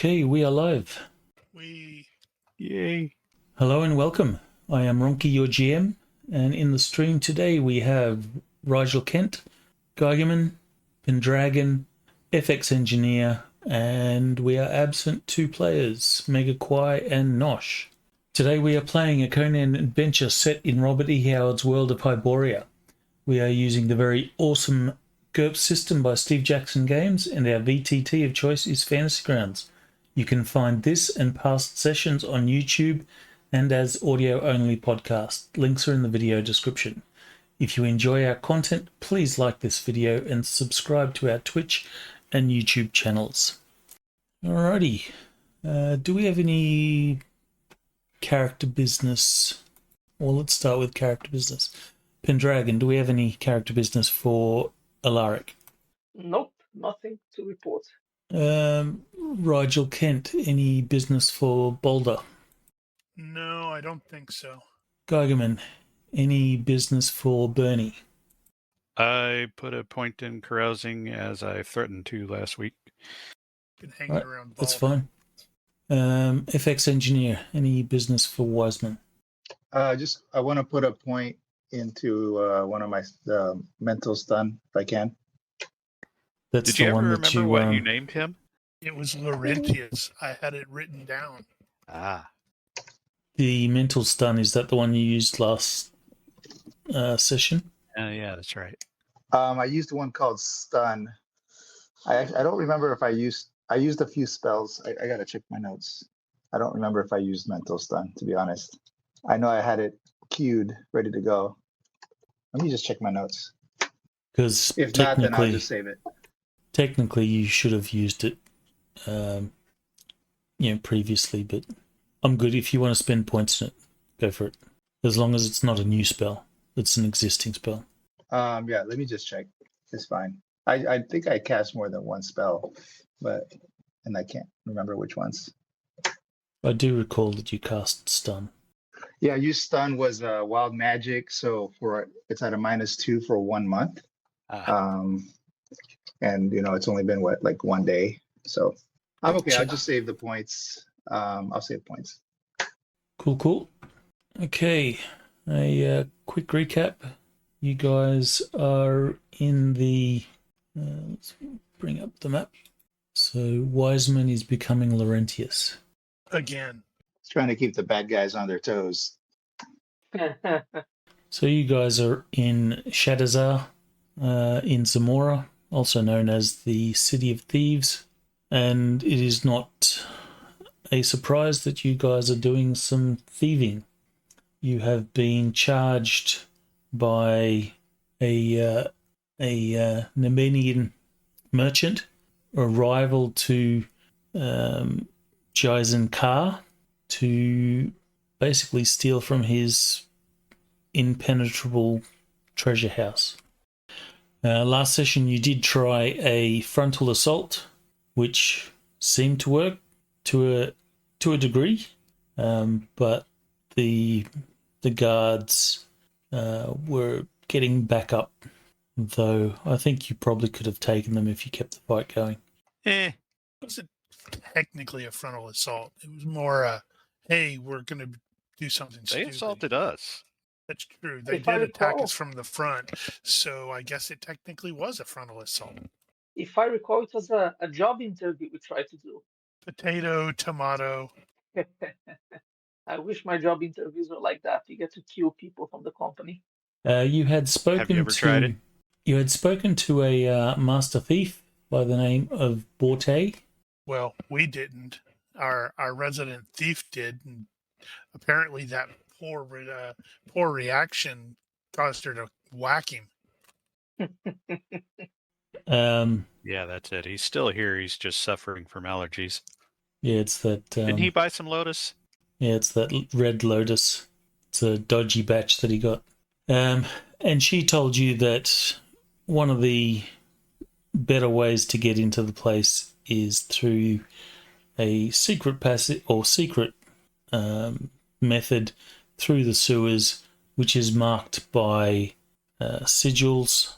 Okay, we are live. Yay. Hello and welcome. I am Ronki, your GM, and in the stream today we have Rigel Kent, Geigerman, Pendragon, FX Engineer, and we are absent two players, Mega Kwai and Nosh. Today we are playing a Conan adventure set in Robert E. Howard's world of Hyboria. We are using the very awesome GURPS system by Steve Jackson Games, and our VTT of choice is Fantasy Grounds. You can find this and past sessions on YouTube and as audio-only podcast. Links are in the video description. If you enjoy our content, please like this video and subscribe to our Twitch and YouTube channels. Alrighty, do we have any character business? Well, let's start with character business. Pendragon, do we have any character business for Alaric? Nope, nothing to report. Rigel Kent, any business for Boulder? No, I don't think so. Geigerman, any business for Bernie? I put a point in carousing as I threatened to last week. Been hanging Right, around. that's Boulder. fine. FX Engineer, any business for Wiseman? I want to put a point into one of my mental stun if I can. That's Did the you ever one that remember you, what you named him? It was Laurentius. I had it written down. Ah, the mental stun, is that the one you used last session? yeah, that's right. I used one called stun. I don't remember if I used a few spells. I gotta check my notes. I don't remember if I used mental stun, to be honest. I know I had it queued, ready to go. Let me just check my notes. Because If not, then I'll just save it. technically you should have used it previously, but I'm good. If you want to spend points in it, go for it. As long as it's not a new spell, it's an existing spell. Yeah, let me just check. It's fine. I think I cast more than one spell, and I can't remember which ones. I do recall that you cast stun. Yeah, use stun was wild magic, so it's at a -2 for 1 month. Ah, And it's only been like 1 day, so I'm okay. I'll Gotcha. just save the points. I'll save points. Cool. Okay, a quick recap. You guys are in the... let's bring up the map. So Wiseman is becoming Laurentius. Again. Trying to keep the bad guys on their toes. So you guys are in Shadazar, in Zamora, also known as the City of Thieves, and it is not a surprise that you guys are doing some thieving. You have been charged by a Nemenian merchant, a rival to Jaizin Kaa, to basically steal from his impenetrable treasure house. Last session you did try a frontal assault, which seemed to work to a degree, but the guards were getting back up, though I think you probably could have taken them if you kept the fight going. It wasn't technically a frontal assault. It was more hey, we're going to do something they stupid. assaulted us. That's true. They If I did attack recall- us from the front, so I guess it technically was a frontal assault. If I recall, it was a job interview we tried to do. Potato, tomato. I wish my job interviews were like that. You get to kill people from the company. You had spoken Have you ever to tried it? You had spoken to a master thief by the name of Borte. Well, we didn't. Our resident thief did, and apparently that poor reaction caused her to whack him. Yeah, that's it. He's still here. He's just suffering from allergies. Yeah, it's that. Didn't he buy some Lotus? Yeah, it's that red Lotus. It's a dodgy batch that he got. And she told you that one of the better ways to get into the place is through a secret passage or secret method through the sewers, which is marked by sigils.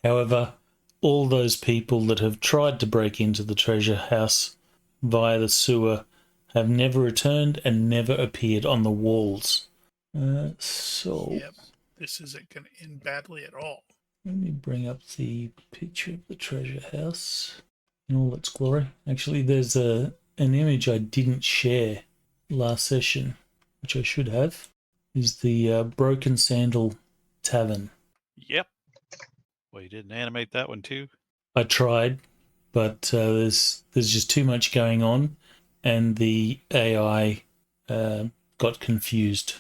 However, all those people that have tried to break into the treasure house via the sewer have never returned and never appeared on the walls. So Yep. This isn't going to end badly at all. let me bring up the picture of the treasure house in all its glory. Actually, there's an image I didn't share last session, which I should have, is the Broken Sandal Tavern. Yep. Well, you didn't animate that one too? I tried, but there's just too much going on, and the AI got confused.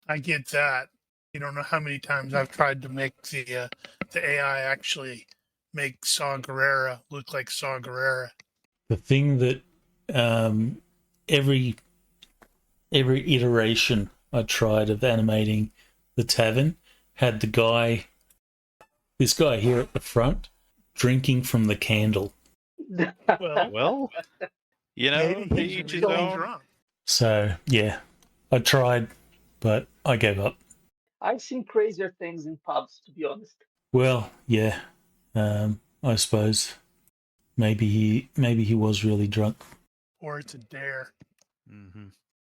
I get that. You don't know how many times I've tried to make the AI actually make Saw Gerrera look like Saw Gerrera. The thing that every iteration I tried of animating the tavern had this guy here at the front, drinking from the candle. Well, you know, maybe to he's each his really own. drunk. So, yeah, I tried, but I gave up. I've seen crazier things in pubs, to be honest. Well, yeah, I suppose maybe he was really drunk. Or it's a dare. Mm-hmm.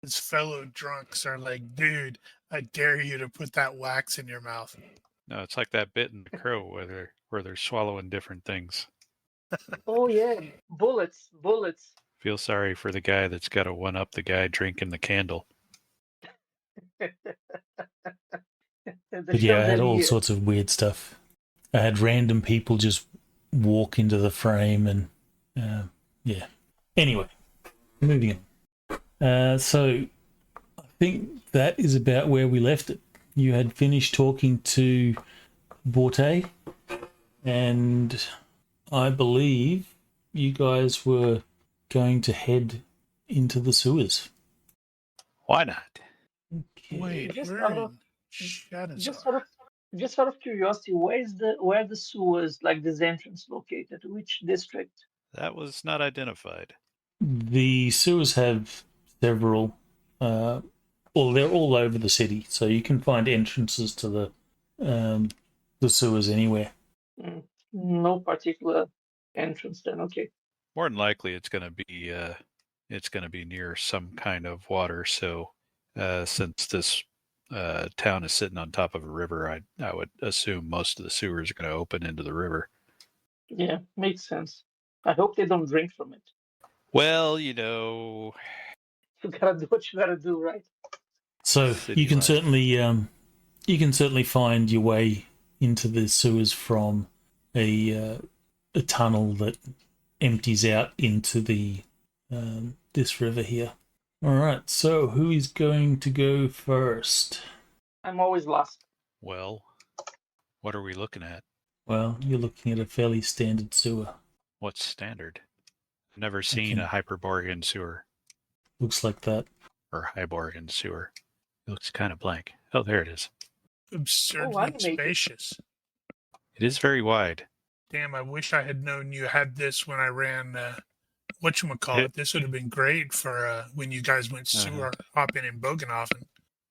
His fellow drunks are like, dude, I dare you to put that wax in your mouth. No, it's like that bit in The Crow where they're swallowing different things. Oh yeah, bullets. Feel sorry for the guy that's got to one-up the guy drinking the candle. But yeah, I had all sorts of weird stuff. I had random people just walk into the frame and yeah. Anyway, moving on. So I think that is about where we left it. You had finished talking to Borte, and I believe you guys were going to head into the sewers. Why not? Okay. Wait, Just we're out of- in Shadowzar. Just out of curiosity, where the sewers, like this entrance, located? Which district? That was not identified. The sewers have several, well, they're all over the city, so you can find entrances to the sewers anywhere. No particular entrance then. Okay. More than likely, it's going to be near some kind of water. So, since this town is sitting on top of a river, I would assume most of the sewers are going to open into the river. Yeah, makes sense. I hope they don't drink from it. Well, you know, You gotta do what you gotta do, right? So City you can life. certainly find your way into the sewers from a tunnel that empties out into the this river here. All right. So who is going to go first? I'm always last. Well, what are we looking at? Well, you're looking at a fairly standard sewer. What's standard? I've never seen a Hyperborean sewer Looks like that. or Hyborean sewer. It looks kind of blank. Oh, there it is. Absurdly animated. spacious. It is very wide. Damn, I wish I had known you had this when I ran whatchamacallit. This would have been great for when you guys went sewer hopping in Bogenhofen.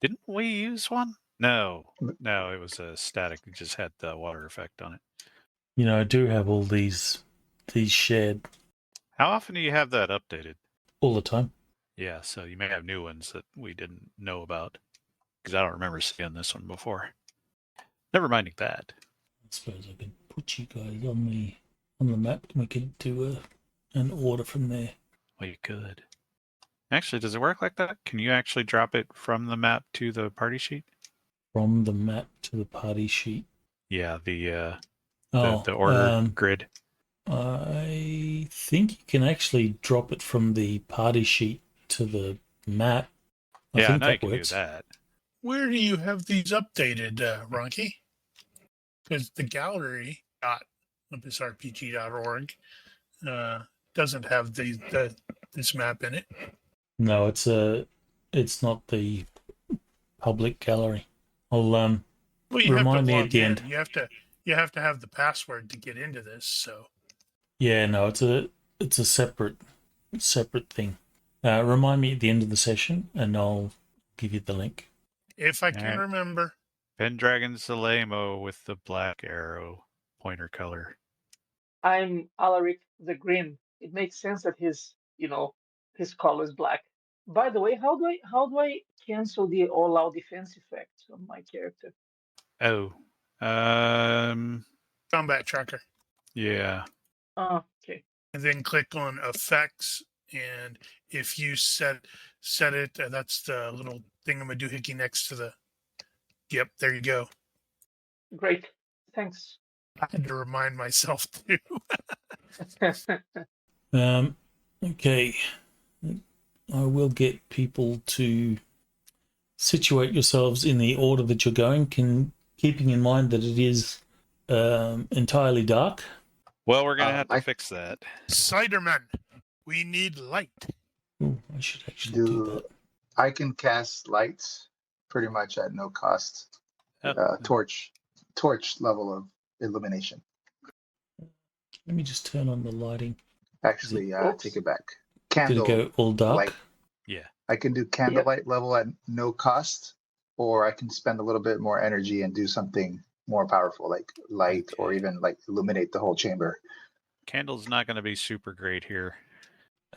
Didn't we use one? No, it was a static. It just had the water effect on it. You know, I do have all these shared How often do you have that updated? all the time. Yeah, so you may have new ones that we didn't know about. Because I don't remember seeing this one before. Never minding that. I suppose I could put you guys on the map and we could do an order from there. Well, you could. Actually, does it work like that? Can you actually drop it from the map to the party sheet? From the map to the party sheet. Yeah, the order grid. I think you can actually drop it from the party sheet to the map. I think I know you that can works. do that. Where do you have these updated, Ronky? Because the gallery.olympusrpg.org doesn't have this map in it. No, it's not the public gallery. I'll Well, you remind me have to at the end. You have to have the password to get into this. So Yeah, no, it's a separate thing. Remind me at the end of the session, and I'll give you the link. if I can Alright. remember, Pendragon Salamo with the black arrow pointer color. I'm Alaric the Grim. It makes sense that his, his color is black. By the way, how do I cancel the all-out defense effect on my character? Oh, Combat tracker. yeah. Okay. And then click on effects. And if you set it, that's the little thingamadoohickey next to the. Yep, there you go. Great. Thanks. I had to remind myself too. Okay. I will get people to situate yourselves in the order that you're going, keeping in mind that it is entirely dark. Well, we're gonna have to I fix that. Ciderman, we need light. Ooh, I should actually do that. I can cast lights pretty much at no cost. Oh. Torch level of illumination. Let me just turn on the lighting. Actually, Oops. take it back. Did it Candle go all dark? light. Yeah. I can do candlelight level at no cost, or I can spend a little bit more energy and do something more powerful, like light, or Okay. even like illuminate the whole chamber. Candle's not going to be super great here.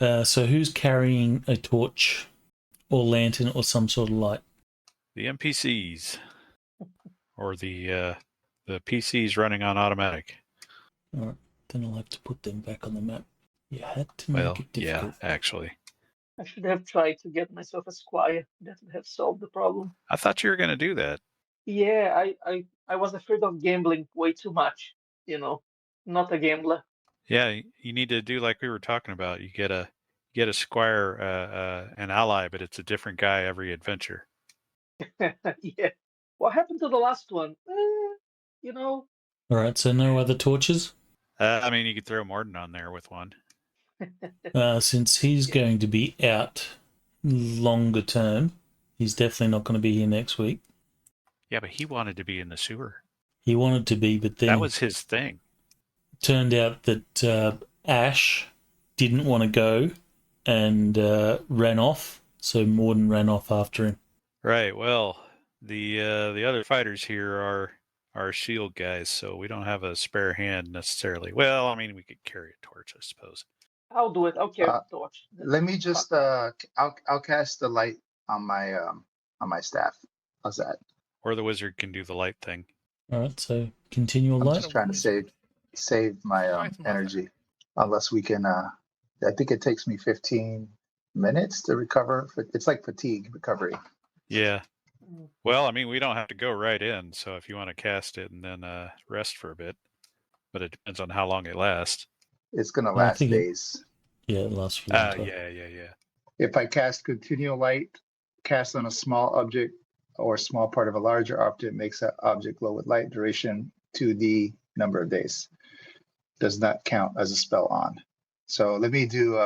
So who's carrying a torch or lantern or some sort of light? The NPCs or the PCs running on automatic. All right, then I'll have to put them back on the map. You had to make Well, it yeah, difficult. actually. I should have tried to get myself a squire. That would have solved the problem. I thought you were going to do that. Yeah, I was afraid of gambling way too much. Not a gambler. Yeah, you need to do like we were talking about. You get a squire, an ally, but it's a different guy every adventure. Yeah. What happened to the last one? All right, so no other torches? I mean, you could throw Morden on there with one. Since he's going to be out longer term, he's definitely not going to be here next week. Yeah, but he wanted to be in the sewer. He wanted to be, but then That was his thing. turned out that Ash didn't want to go and ran off, so Morden ran off after him. Right. Well, the other fighters here are shield guys, so we don't have a spare hand necessarily. Well, I mean, we could carry a torch, I suppose. I'll do it. I'll carry the torch. Let me just I'll cast the light on my staff. How's that? Or the wizard can do the light thing. All right, so continual I'm light. just trying to save my energy. Unless we can I think it takes me 15 minutes to recover. It's like fatigue recovery. Yeah. Well, I mean, we don't have to go right in, so if you want to cast it and then rest for a bit, but it depends on how long it lasts. It's gonna Well, I last think days. Yeah, it lasts for a long time. Yeah. If I cast continual light, cast on a small object or small part of a larger object, makes that object glow with light, duration 2D, number of days. Does not count as a spell on. So let me do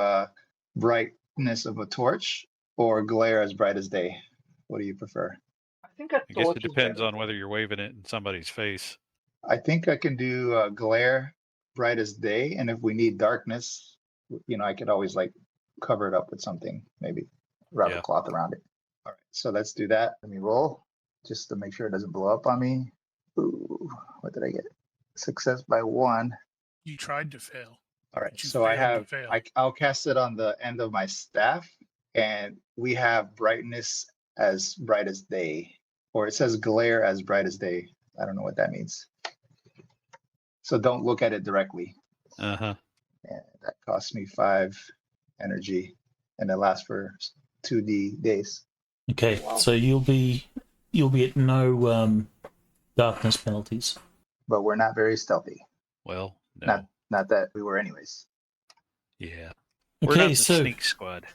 brightness of a torch or glare as bright as day. What do you prefer? I think a I guess torch it is depends better. on whether you're waving it in somebody's face. I think I can do glare bright as day, and if we need darkness, I could always like cover it up with something, maybe wrap a cloth around it. All right, so let's do that. Let me roll just to make sure it doesn't blow up on me. Ooh, what did I get? Success by 1. You tried to fail. All right, But you so I failed to have fail. I'll cast it on the end of my staff, and we have brightness as bright as day, or it says glare as bright as day. I don't know what that means. So don't look at it directly. Uh-huh. And that costs me 5 energy, and it lasts for 2D days. Okay, Wow. so you'll be at no darkness penalties. But we're not very stealthy. Well, no. Not that we were anyways. Yeah. We're not Okay, the so sneak squad.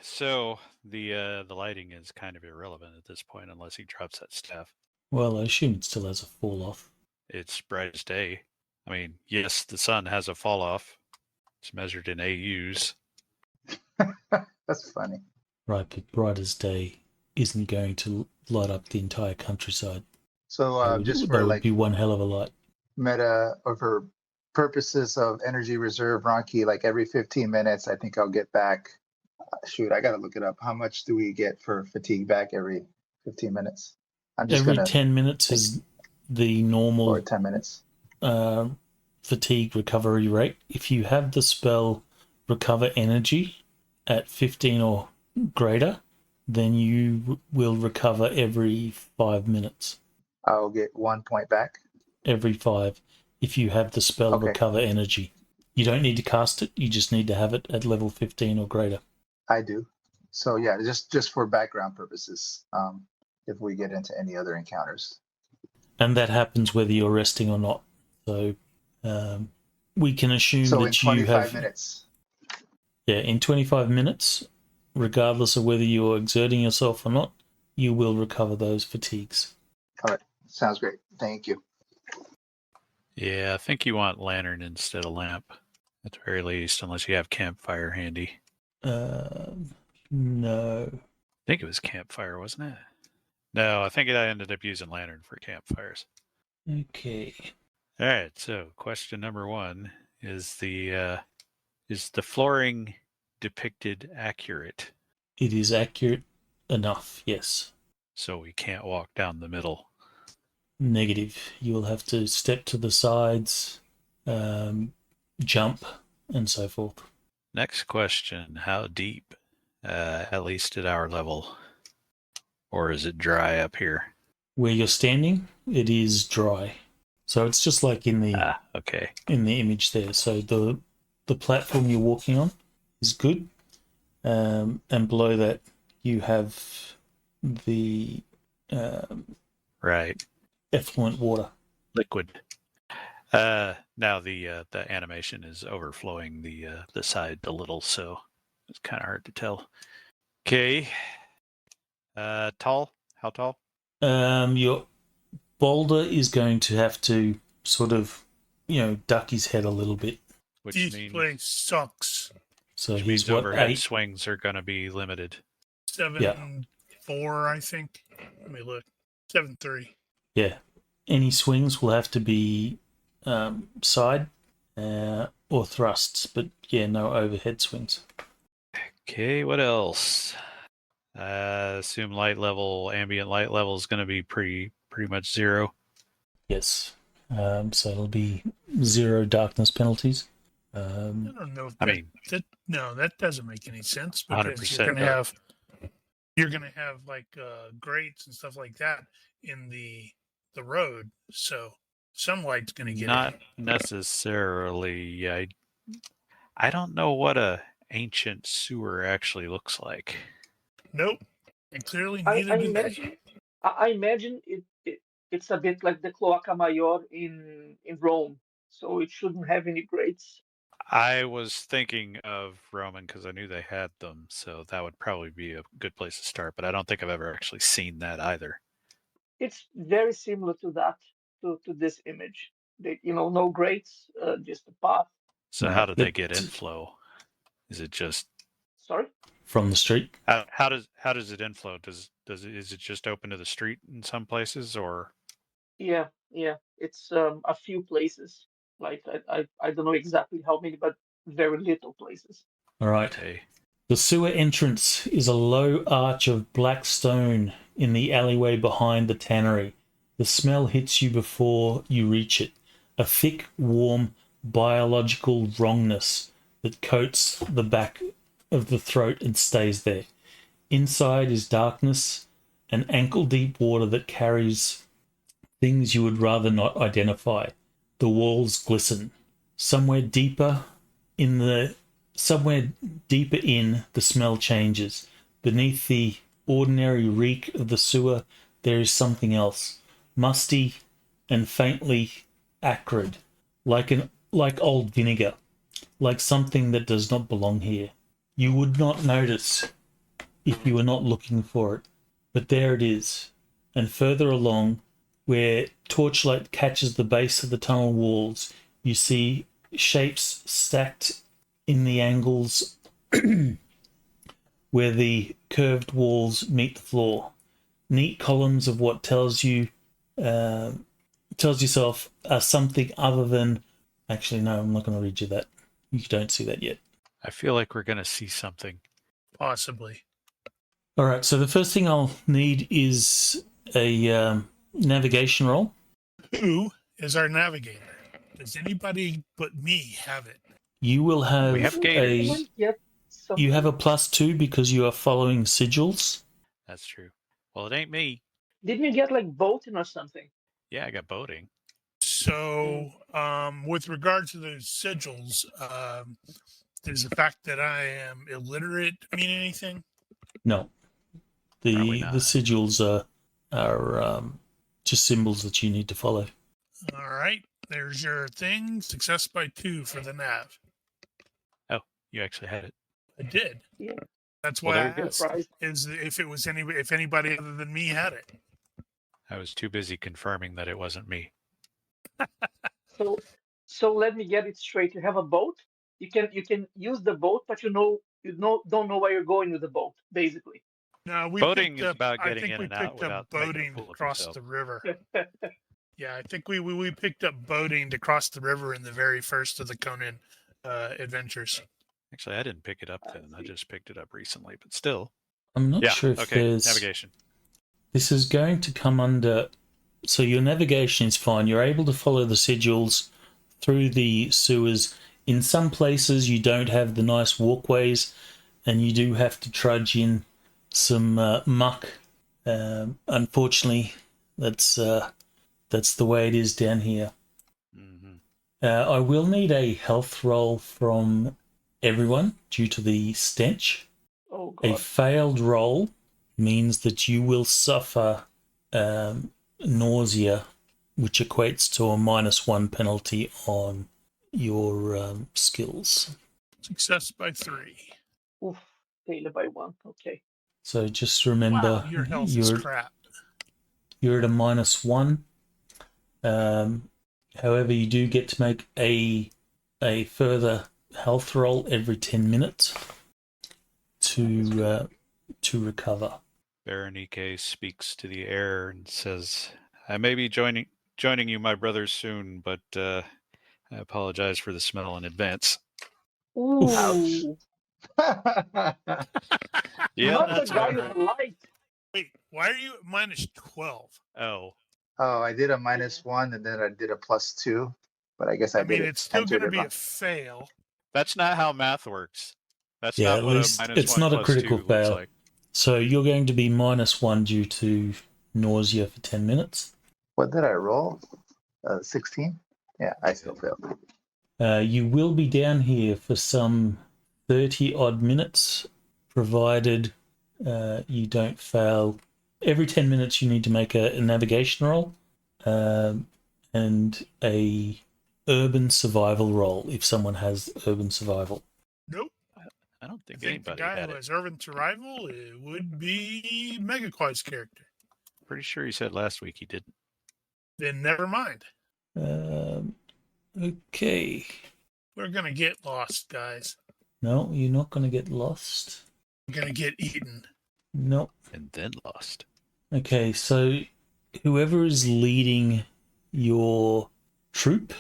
So the lighting is kind of irrelevant at this point unless he drops that staff. well, I assume it still has a fall off. It's bright as day. I mean, yes, the sun has a fall off. It's measured in AUs. That's funny. Right, but bright as day isn't going to light up the entire countryside. So just for that would like be one hell of a light. meta or for purposes of energy reserve, Ronki, like every 15 minutes, I think I'll get back. Shoot, I gotta look it up. How much do we get for fatigue back every 15 minutes? I'm just Every gonna 10 minutes is the normal or 10 minutes. fatigue recovery rate. If you have the spell recover energy, at 15 or greater, then you will recover every 5 minutes. I'll get 1 point back. Every 5, if you have the spell Okay. recover energy. You don't need to cast it, you just need to have it at level 15 or greater. I do. So yeah, just for background purposes, if we get into any other encounters. And that happens whether you're resting or not. So we can assume So in that you 25 have... minutes. Yeah, in 25 minutes, regardless of whether you're exerting yourself or not, you will recover those fatigues. All right. Sounds great. Thank you. Yeah, I think you want lantern instead of lamp, at the very least, unless you have campfire handy. No. I think it was campfire, wasn't it? No, I think I ended up using lantern for campfires. Okay. All right, so question number 1 is the flooring depicted accurate? It is accurate enough, yes. So we can't walk down the middle. Negative. You will have to step to the sides, jump, and so forth. Next question, how deep, at least at our level? Or is it dry up here? Where you're standing, it is dry. So it's just like in the okay. in the image there. So the platform you're walking on is good, and below that you have the Right. effluent water. Liquid. Now the animation is overflowing the side a little, so it's kind of hard to tell. Okay. Tall? How tall? Your boulder is going to have to sort of, duck his head a little bit. Which This means, place sucks. So which he's means overhead 8? swings are going to be limited. 7.4, I think. Let me look. 7.3. Yeah. Any swings will have to be side or thrusts, but yeah, no overhead swings. Okay, what else? Assume ambient light level is going to be pretty much 0. Yes. So it'll be 0 darkness penalties. I don't know. I That doesn't make any sense because 100% you're gonna have like grates and stuff like that in the road, so some light's gonna get not in. necessarily. I don't know what a ancient sewer actually looks like. Nope, and clearly I neither do imagine they. I imagine it's a bit like the Cloaca Maior in Rome, so it shouldn't have any grates. I was thinking of Roman because I knew they had them, so that would probably be a good place to start. But I don't think I've ever actually seen that either. It's very similar to that, to this image. No grates, just a path. So Right, how did they but- get inflow? Is it just Sorry. From the street? how does it inflow? Is it just open to the street in some places, or Yeah. It's a few places. Like I don't know exactly how many, but very little places. All right. okay? The sewer entrance is a low arch of black stone in the alleyway behind the tannery. The smell hits you before you reach it. A thick, warm, biological wrongness that coats the back of the throat and stays there. Inside is darkness and ankle-deep water that carries things you would rather not identify. The walls glisten. Somewhere deeper in, the smell changes. Beneath the ordinary reek of the sewer, there is something else, musty and faintly acrid, like old vinegar, like something that does not belong here. You would not notice if you were not looking for it, but there it is. And further along, where torchlight catches the base of the tunnel walls, you see shapes stacked in the angles where the curved walls meet the floor. Neat columns of what tells yourself are something other than... Actually, no, I'm not going to read you that. You don't see that yet. I feel like we're gonna see something. Possibly. All right, so the first thing I'll need is a navigation roll. Who is our navigator? Does anybody but me have it? You will have We have gators. Anyone get you have a +2 because you are following sigils. That's true. Well, it ain't me. Didn't you get like boating or something? Yeah, I got boating. So, with regard to those sigils, does the fact that I am illiterate mean anything? No, Probably the not. sigils are just symbols that you need to follow. All right, there's your thing. Success by 2 for the nav. Oh, you actually had it. I did. Yeah. That's Well, why there I you go. asked Surprised. is if anybody other than me had it. I was too busy confirming that it wasn't me. So let me get it straight. You have a boat. You can use the boat, but don't know where you're going with the boat, basically. No, we Boating picked is up. about I getting think in we and out picked up without making a boating fool of across yourself. the river. Yeah, I think we picked up boating to cross the river in the very first of the Conan adventures. Actually, I didn't pick it up I then. I see. just picked it up recently, but still. I'm not Yeah. sure if Okay. there's... Navigation. This is going to come under... So your navigation is fine. You're able to follow the sigils through the sewers. In some places, you don't have the nice walkways, and you do have to trudge in some muck. Unfortunately, that's the way it is down here. Mm-hmm. I will need a health roll from everyone due to the stench. Oh A God. failed roll means that you will suffer nausea, which equates to a -1 penalty on your skills. Success by 3. Oof. Failed by 1. Okay. So just remember, Wow, your health is crap. you're at a -1. However, you do get to make a further health roll every 10 minutes to recover. Berenike speaks to the air and says, I may be joining you, my brothers, soon, but I apologize for the smell in advance. Ooh. Yeah, Not the that's guy about right. I liked. Wait, why are you at -12? Oh, Oh, I did a -1 and then I did a +2, but I guess I I mean, did it's still going entered to it be wrong. a fail. that's not how math works. That's Yeah, not at what least a it's -1 not a plus critical 2 looks fail. like. So you're going to be -1 due to nausea for 10 minutes. What did I roll? 16? Yeah, I still failed. You will be down here for some 30 odd minutes, provided you don't fail. Every 10 minutes, you need to make a navigation roll and a urban survival roll if someone has urban survival. Nope. I don't I think think the anybody guy had who it. has Urban Survival it would be Megaquai's character. Pretty sure he said last week he didn't. Then never mind. Okay. We're going to get lost, guys. No, you're not going to get lost. We're going to get eaten. No. And then lost. Okay, so whoever is leading your troop,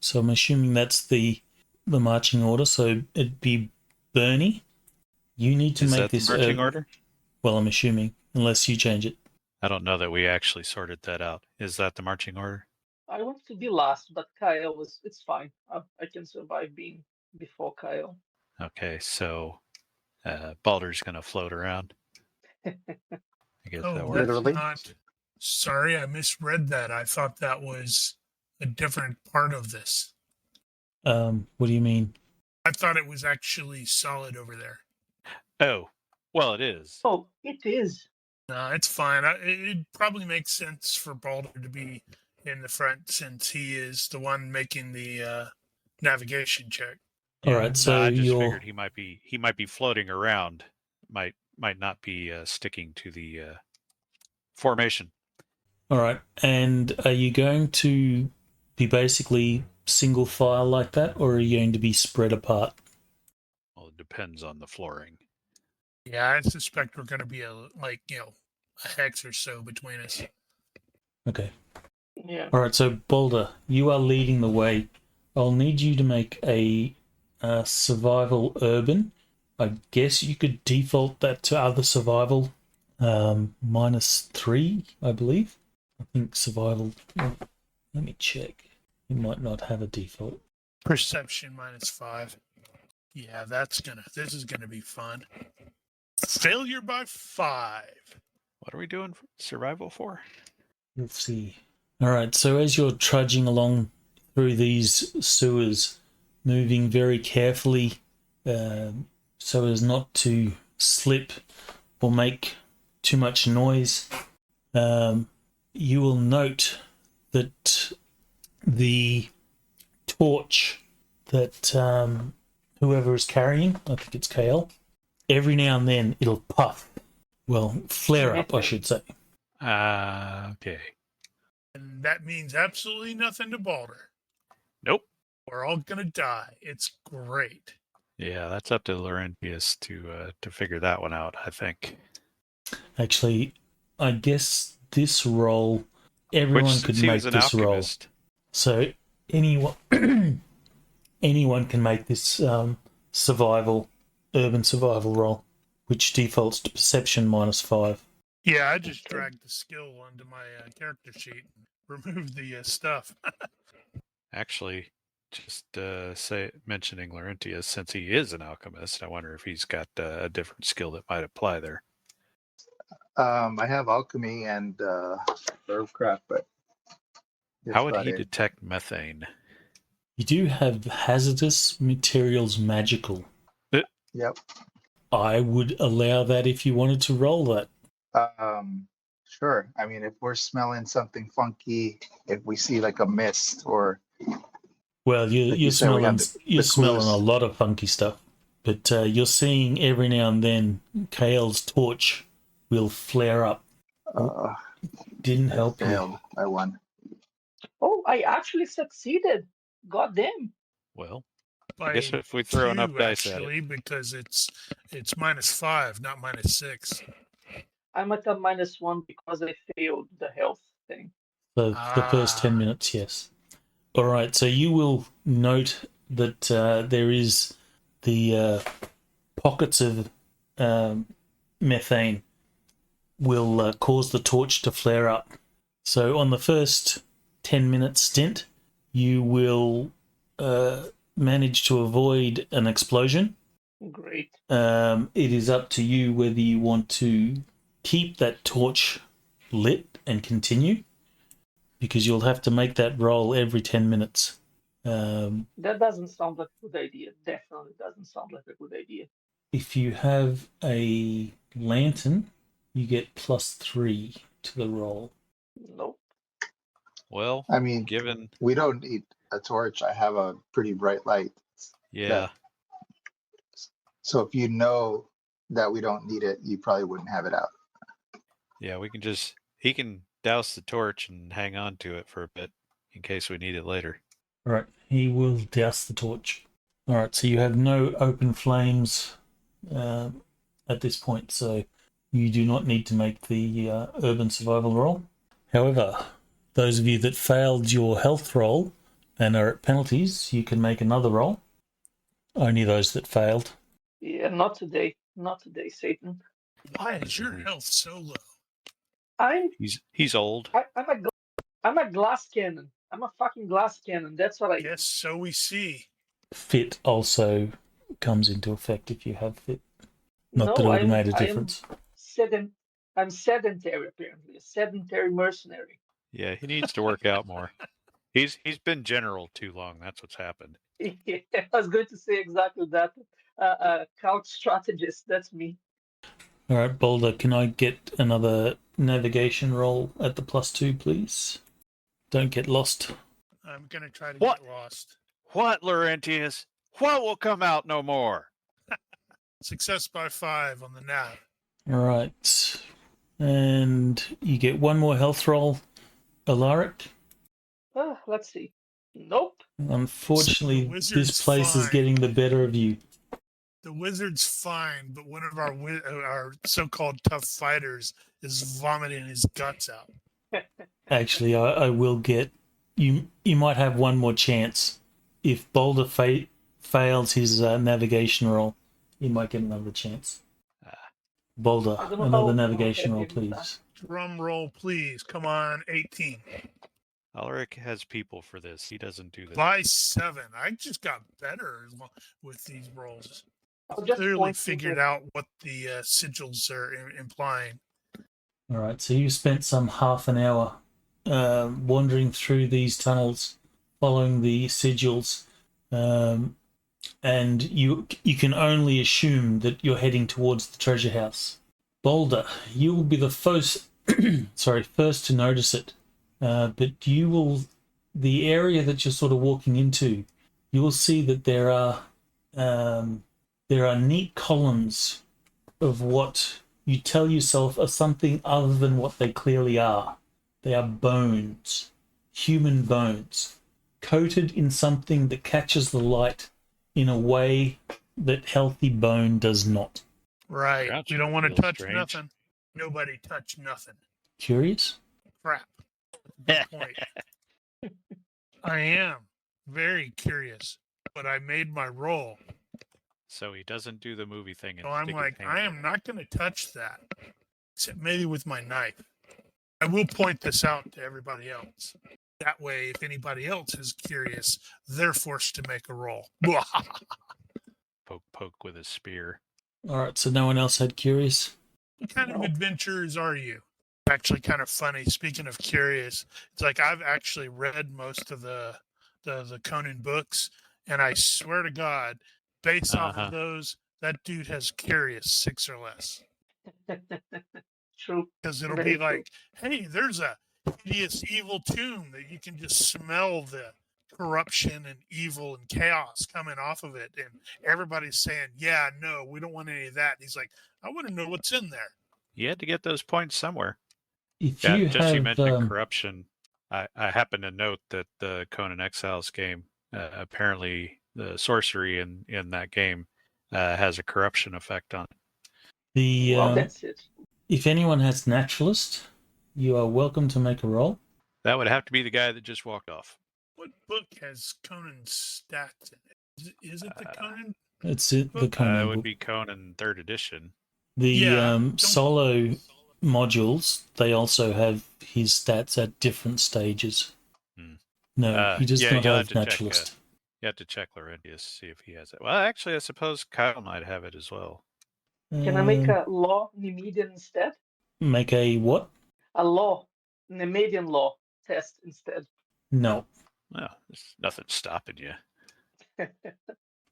so I'm assuming that's the marching order, so it'd be Bernie. You need to Is make that the this marching order? Well, I'm assuming, unless you change it. I don't know that we actually sorted that out. Is that the marching order? I want to be last, but Kyle it's fine. I can survive being before Kyle. Okay, so Balder's going to float around. I guess that Oh, works. that's Literally? not. Sorry, I misread that. I thought that was a different part of this. What do you mean? I thought it was actually solid over there. Oh, well, it is. Oh, it is. No, it's fine. It probably makes sense for Balder to be in the front since he is the one making the navigation check. All right, so No, I just you're figured he might be floating around. Might not be sticking to the formation. all right. And are you going to be basically single file like that, or are you going to be spread apart? Well, it depends on the flooring. Yeah, I suspect we're going to be a hex or so between us. Okay. Yeah. All right, so Balder, you are leading the way. I'll need you to make a survival urban. I guess you could default that to other survival, -3, I believe. I think survival. Well, let me check. You might not have a default. Perception -5. Yeah, this is gonna be fun. Failure by 5. What are we doing survival for? Let's see. All right, so as you're trudging along through these sewers, moving very carefully so as not to slip or make too much noise, you will note that the torch that whoever is carrying, I think it's KL, every now and then it'll puff. Well, flare up, I should say. Okay. And that means absolutely nothing to Balder. Nope. We're all gonna die. It's great. Yeah, that's up to Laurentius to figure that one out, I think. Actually, I guess this roll, everyone Which, could since he make was an this roll. alchemist, So anyone can make this urban survival roll, which defaults to perception -5. Yeah, I just dragged the skill onto my character sheet and removed the stuff. actually, just mentioning Laurentius, since he is an alchemist, I wonder if he's got a different skill that might apply there. I have alchemy and herbcraft, but that's How would about he it. detect methane? You do have hazardous materials magical. Yep. I would allow that if you wanted to roll that. Sure. I mean, if we're smelling something funky, if we see like a mist or Well, Like you're you said, we have you're the smelling clues. a lot of funky stuff, but you're seeing every now and then Kale's torch will flare up. Didn't I help you. failed. I won. Oh, I actually succeeded. God damn. Well, By guess if we throw enough 2, dice at it. actually, because it's -5, not -6. I'm at a -1 because I failed the health thing. So the first 10 minutes, yes. All right, so you will note that there is the pockets of methane will cause the torch to flare up. So on the first 10-minute stint, you will manage to avoid an explosion. Great. It is up to you whether you want to keep that torch lit and continue, because you'll have to make that roll every 10 minutes. That doesn't sound like a good idea. Definitely doesn't sound like a good idea. If you have a lantern, you get +3 to the roll. Nope. Well, I mean, given, we don't need a torch. I have a pretty bright light. yeah, So if you know that we don't need it, you probably wouldn't have it out. yeah, he can douse the torch and hang on to it for a bit in case we need it later. All right, he will douse the torch. All right, so you have no open flames at this point, so you do not need to make the urban survival roll. However, those of you that failed your health roll and are at penalties, you can make another roll. Only those that failed. Yeah, not today. Not today, Satan. Why is your health so low? He's old. I'm a glass cannon. I'm a fucking glass cannon. That's what I. Yes, so we see. Fit also comes into effect if you have fit. Not No, that it would have I'm- made a I am difference. I'm sedentary, apparently. A sedentary mercenary. Yeah, he needs to work out more. He's been general too long. That's what's happened. Yeah, I was going to say exactly that. Couch strategist. That's me. All right, Boulder, can I get another navigation roll at the +2, please? Don't get lost. I'm gonna try to What? get lost. What, Laurentius? What will come out no more? Success by 5 on the nav. All right. And you get one more health roll, Alaric. Let's see. Nope. Unfortunately, The wizard's this place is fine. getting the better of you. The wizard's fine, but one of our so-called tough fighters is vomiting his guts out. Actually, I will get you. You might have one more chance. If Boulder fails his navigation roll, you might get another chance. Boulder, I don't know another how navigation roll, heavy is that. please. Drum roll, please. Come on, 18. Alaric has people for this. He doesn't do this. By 7. I just got better with these rolls. I'll just Clearly point to figured the- out what the sigils are implying. All right, so you spent some half an hour wandering through these tunnels, following the sigils, and you can only assume that you're heading towards the treasure house. Boulder, you will be the first to notice it, but the area that you're sort of walking into, you will see that there are neat columns of what you tell yourself are something other than what they clearly are. They are bones, human bones, coated in something that catches the light in a way that healthy bone does not. Right. Gotcha. We don't want to Feels touch strange. nothing. Nobody touch nothing. Curious? Crap. Good point. I am very curious, but I made my roll. So he doesn't do the movie thing. And So I'm stick his like, hand I in am it. not going to touch that, except maybe with my knife. I will point this out to everybody else. That way, if anybody else is curious, they're forced to make a roll. Poke with his spear. All right, so no one else had curious? What kind of No. adventurers are you? Actually, kind of funny. Speaking of curious, it's like I've actually read most of the Conan books, and I swear to God, based off Uh-huh. of those, that dude has curious 6 or less. True. Because it'll Very be true. like, hey, there's a hideous evil tomb that you can just smell the corruption and evil and chaos coming off of it, and everybody's saying, yeah, no, we don't want any of that. And he's like, I want to know what's in there. You had to get those points somewhere. If Yeah, you just you have, mentioned corruption. I happen to note that the Conan Exiles game, apparently the sorcery in that game has a corruption effect on it. Well, that's it. if anyone has naturalist, you are welcome to make a roll. That would have to be the guy that just walked off. What book has Conan's stats in it? Is it the Conan? It's the Book? Conan It would book. be Conan 3rd edition. The Yeah, don't- solo modules, they also have his stats at different stages. Hmm. No, he does yeah, not you'll have have to check, naturalist. You have to check Laurentius, see if he has it. Well, actually, I suppose Kyle might have it as well. Can I make a law Nemedian instead? Make a what? A law, Nemedian law test instead. No. Well, there's nothing stopping you.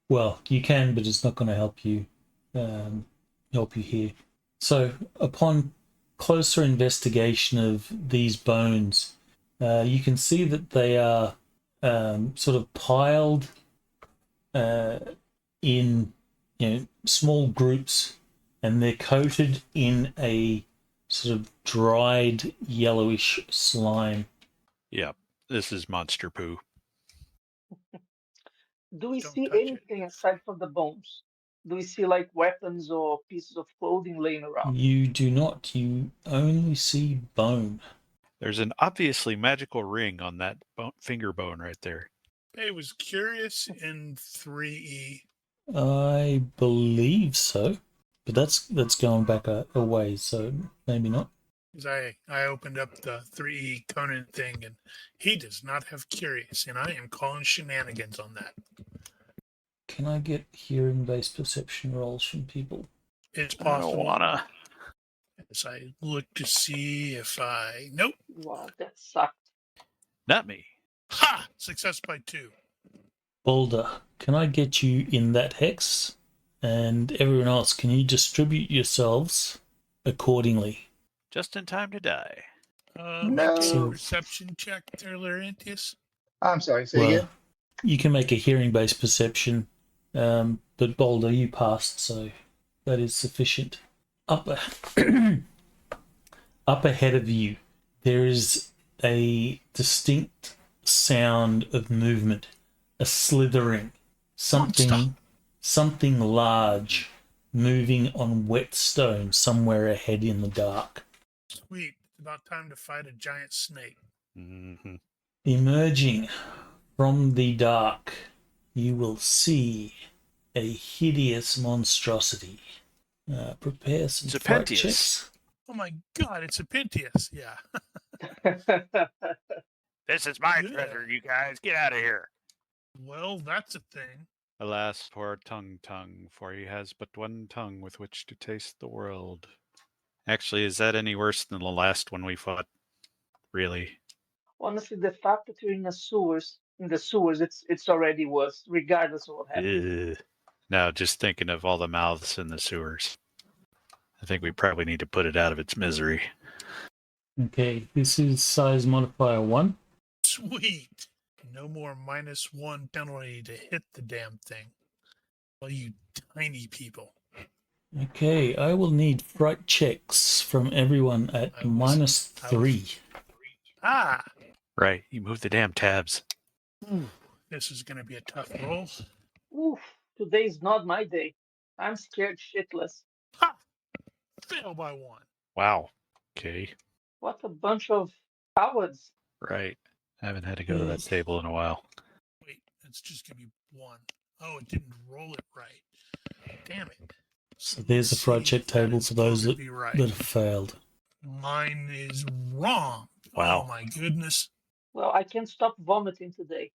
Well, you can, but it's not going to help you here. So, upon closer investigation of these bones, you can see that they are sort of piled in small groups, and they're coated in a sort of dried yellowish slime. Yeah, this is monster poo. Do we Don't see touch it. anything aside from the bones? Do we see like weapons or pieces of clothing laying around? You do not. You only see bone. There's an obviously magical ring on that finger bone right there. I was curious in 3E. I believe so, but that's going back a ways, so maybe not. Because I opened up the 3E Conan thing, and he does not have curious, and I am calling shenanigans on that. Can I get hearing-based perception rolls from people? It's I don't possible. wanna. As I look to see if I... Nope. Wow, that sucked. Not me. Ha! Success by 2. Boulder, can I get you in that hex? And everyone else, can you distribute yourselves accordingly? Just in time to die. Make a No. perception check there, Laurentius. I'm sorry, say Well, again. you can make a hearing-based perception, but Boulder, you passed, so that is sufficient. Up ahead of you, there is a distinct sound of movement, a slithering, something large moving on wet stone somewhere ahead in the dark. Sweet. It's about time to fight a giant snake. Mm-hmm. Emerging from the dark, you will see a hideous monstrosity. Prepare some It's a fright Pentius. checks. Oh my god, it's a Pentius. Yeah. This is my Yeah. treasure, you guys. Get out of here. Well, that's a thing. Alas, poor Tongue, for he has but one tongue with which to taste the world. Actually, is that any worse than the last one we fought? Really? Honestly, the fact that you're in the sewers, it's already worse, regardless of what happens. Ugh. Now, just thinking of all the mouths in the sewers. I think we probably need to put it out of its misery. Okay, this is size modifier 1. Sweet. No more -1 penalty to hit the damn thing. Well, you tiny people. Okay, I will need fright checks from everyone at -3. Ah, Right, you move the damn tabs. this is going to be a tough roll. Oof, today's not my day. I'm scared shitless. Ha! Fail by 1. Wow. Okay, What a bunch of cowards. right. I haven't had to go to that table in a while. Wait, it's just going to be 1. Oh, it didn't roll it right. Damn it. So there's the fright check table for those that have failed. Mine is wrong. Wow. Oh my goodness. Well, I can't stop vomiting today.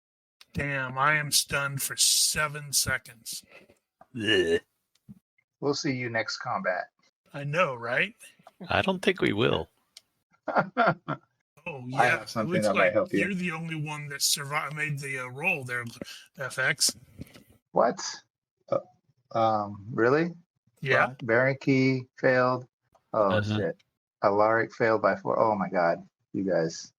Damn, I am stunned for 7 seconds. Ugh. We'll see you next combat. I know, right? I don't think we will. Oh, I yeah. have something Looks that might like help you. you're the only one that survived, made the roll there, FX. What? Really? Yeah. Baron Key failed. Oh Uh-huh. shit. Alaric failed by 4. Oh my god. You guys.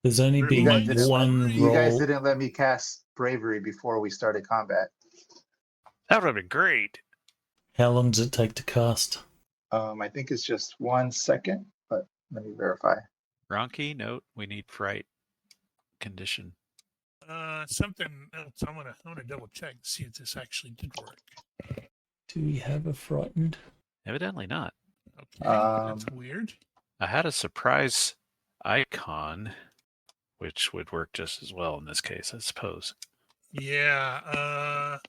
There's only You been guys didn't- one You guys roll. didn't let me cast bravery before we started combat. That would have been great. How long does it take to cast? I think it's just 1 second, but let me verify. Ronky, note, we need fright condition. Something else. I'm gonna double check to see if this actually did work. Do we have a frightened? Evidently not. Okay, that's weird. I had a surprise icon, which would work just as well in this case, I suppose. Yeah.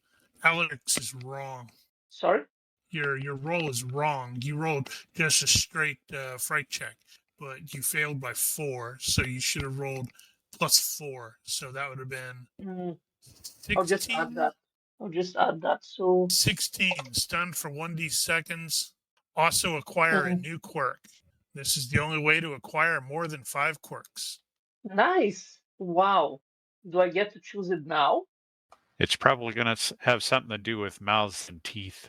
Alex is wrong. Sorry? Your roll is wrong. You rolled just a straight fright check, but you failed by 4, so you should have rolled +4. So that would have been Mm, 16. I'll just add that. So 16. Stunned for 1d seconds. Also acquire a new quirk. This is the only way to acquire more than 5 quirks. nice. Wow. Do I get to choose it now? It's probably going to have something to do with mouths and teeth.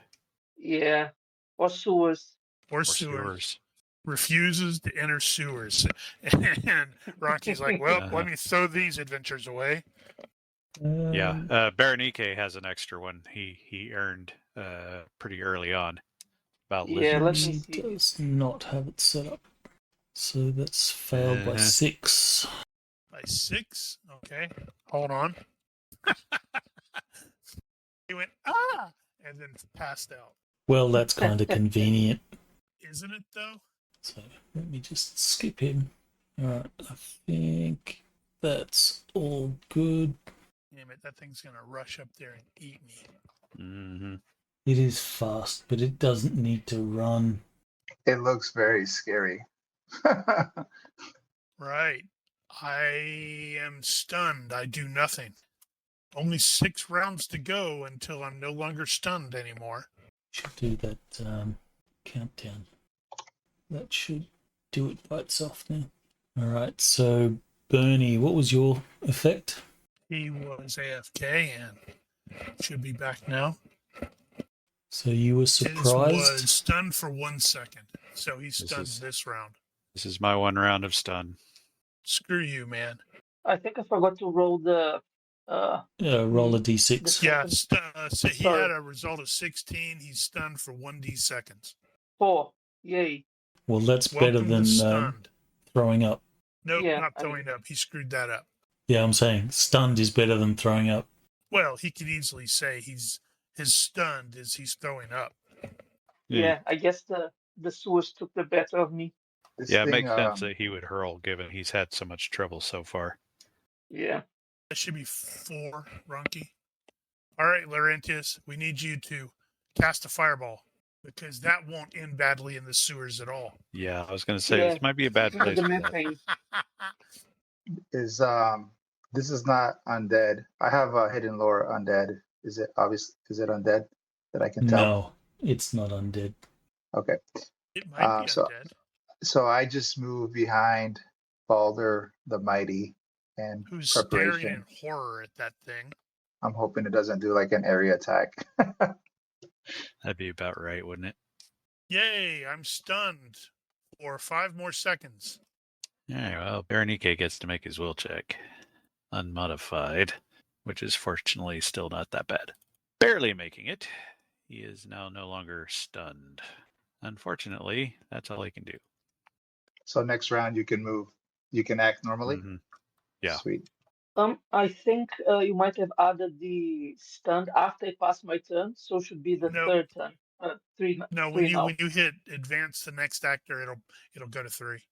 Yeah. Or sewers. Or sewers. Refuses to enter sewers. And Rocky's like, well, let me throw these adventures away. Yeah, Baranike has an extra one he earned pretty early on. About Yeah, let me He see. does not have it set up. So that's failed by 6. By 6? Okay. Hold on. He went, ah! And then passed out. Well, that's kind of convenient. Isn't it, though? So let me just skip him. Alright, I think that's all good. Damn it, that thing's going to rush up there and eat me. Mm-hmm. It is fast, but it doesn't need to run. It looks very scary. Right. I am stunned. I do nothing. Only 6 rounds to go until I'm no longer stunned anymore. Should do that countdown. That should do it by itself now. Alright, so Bernie, what was your effect? He was AFK and should be back now. So you were His surprised? was stunned for 1 second. So he's stunned is- this round. This is my one round of stun. Screw you, man. I think I forgot to roll the Roll a d6. Yeah, so he Sorry. had a result of 16. He's stunned for 1d seconds. 4. Yay. Well, that's better Welcome than to stunned. throwing up. Nope, Yeah, not I throwing up. He screwed that up. Yeah, I'm saying stunned is better than throwing up. Well, he could easily say his stunned is he's throwing up. Yeah, I guess the sewers took the better of me. This Yeah, it thing, makes sense that he would hurl, given he's had so much trouble so far. Yeah. That should be 4, Ronky. All right, Laurentius, we need you to cast a fireball because that won't end badly in the sewers at all. Yeah, I was going to say, Yeah. this might be a bad The place for that. methane. Is this is not undead. I have a hidden lore undead. Is it obvious? Is it undead that I can tell? No, it's not undead. Okay. It might be So undead. so I just move behind Balder the Mighty and Who's staring preparation. in horror at that thing? I'm hoping it doesn't do like an area attack. That'd be about right, wouldn't it? Yay! I'm stunned for 5 more seconds. All right, well, Berenike gets to make his will check. Unmodified, which is fortunately still not that bad. Barely making it. He is now no longer stunned. Unfortunately, that's all he can do. So next round you can move. You can act normally. Mhm. Yeah. Sweet. I think you might have added the stunned after I pass my turn, so should be the Nope. third turn. Three, No, three now. when you hit advance the next actor, it'll go to 3.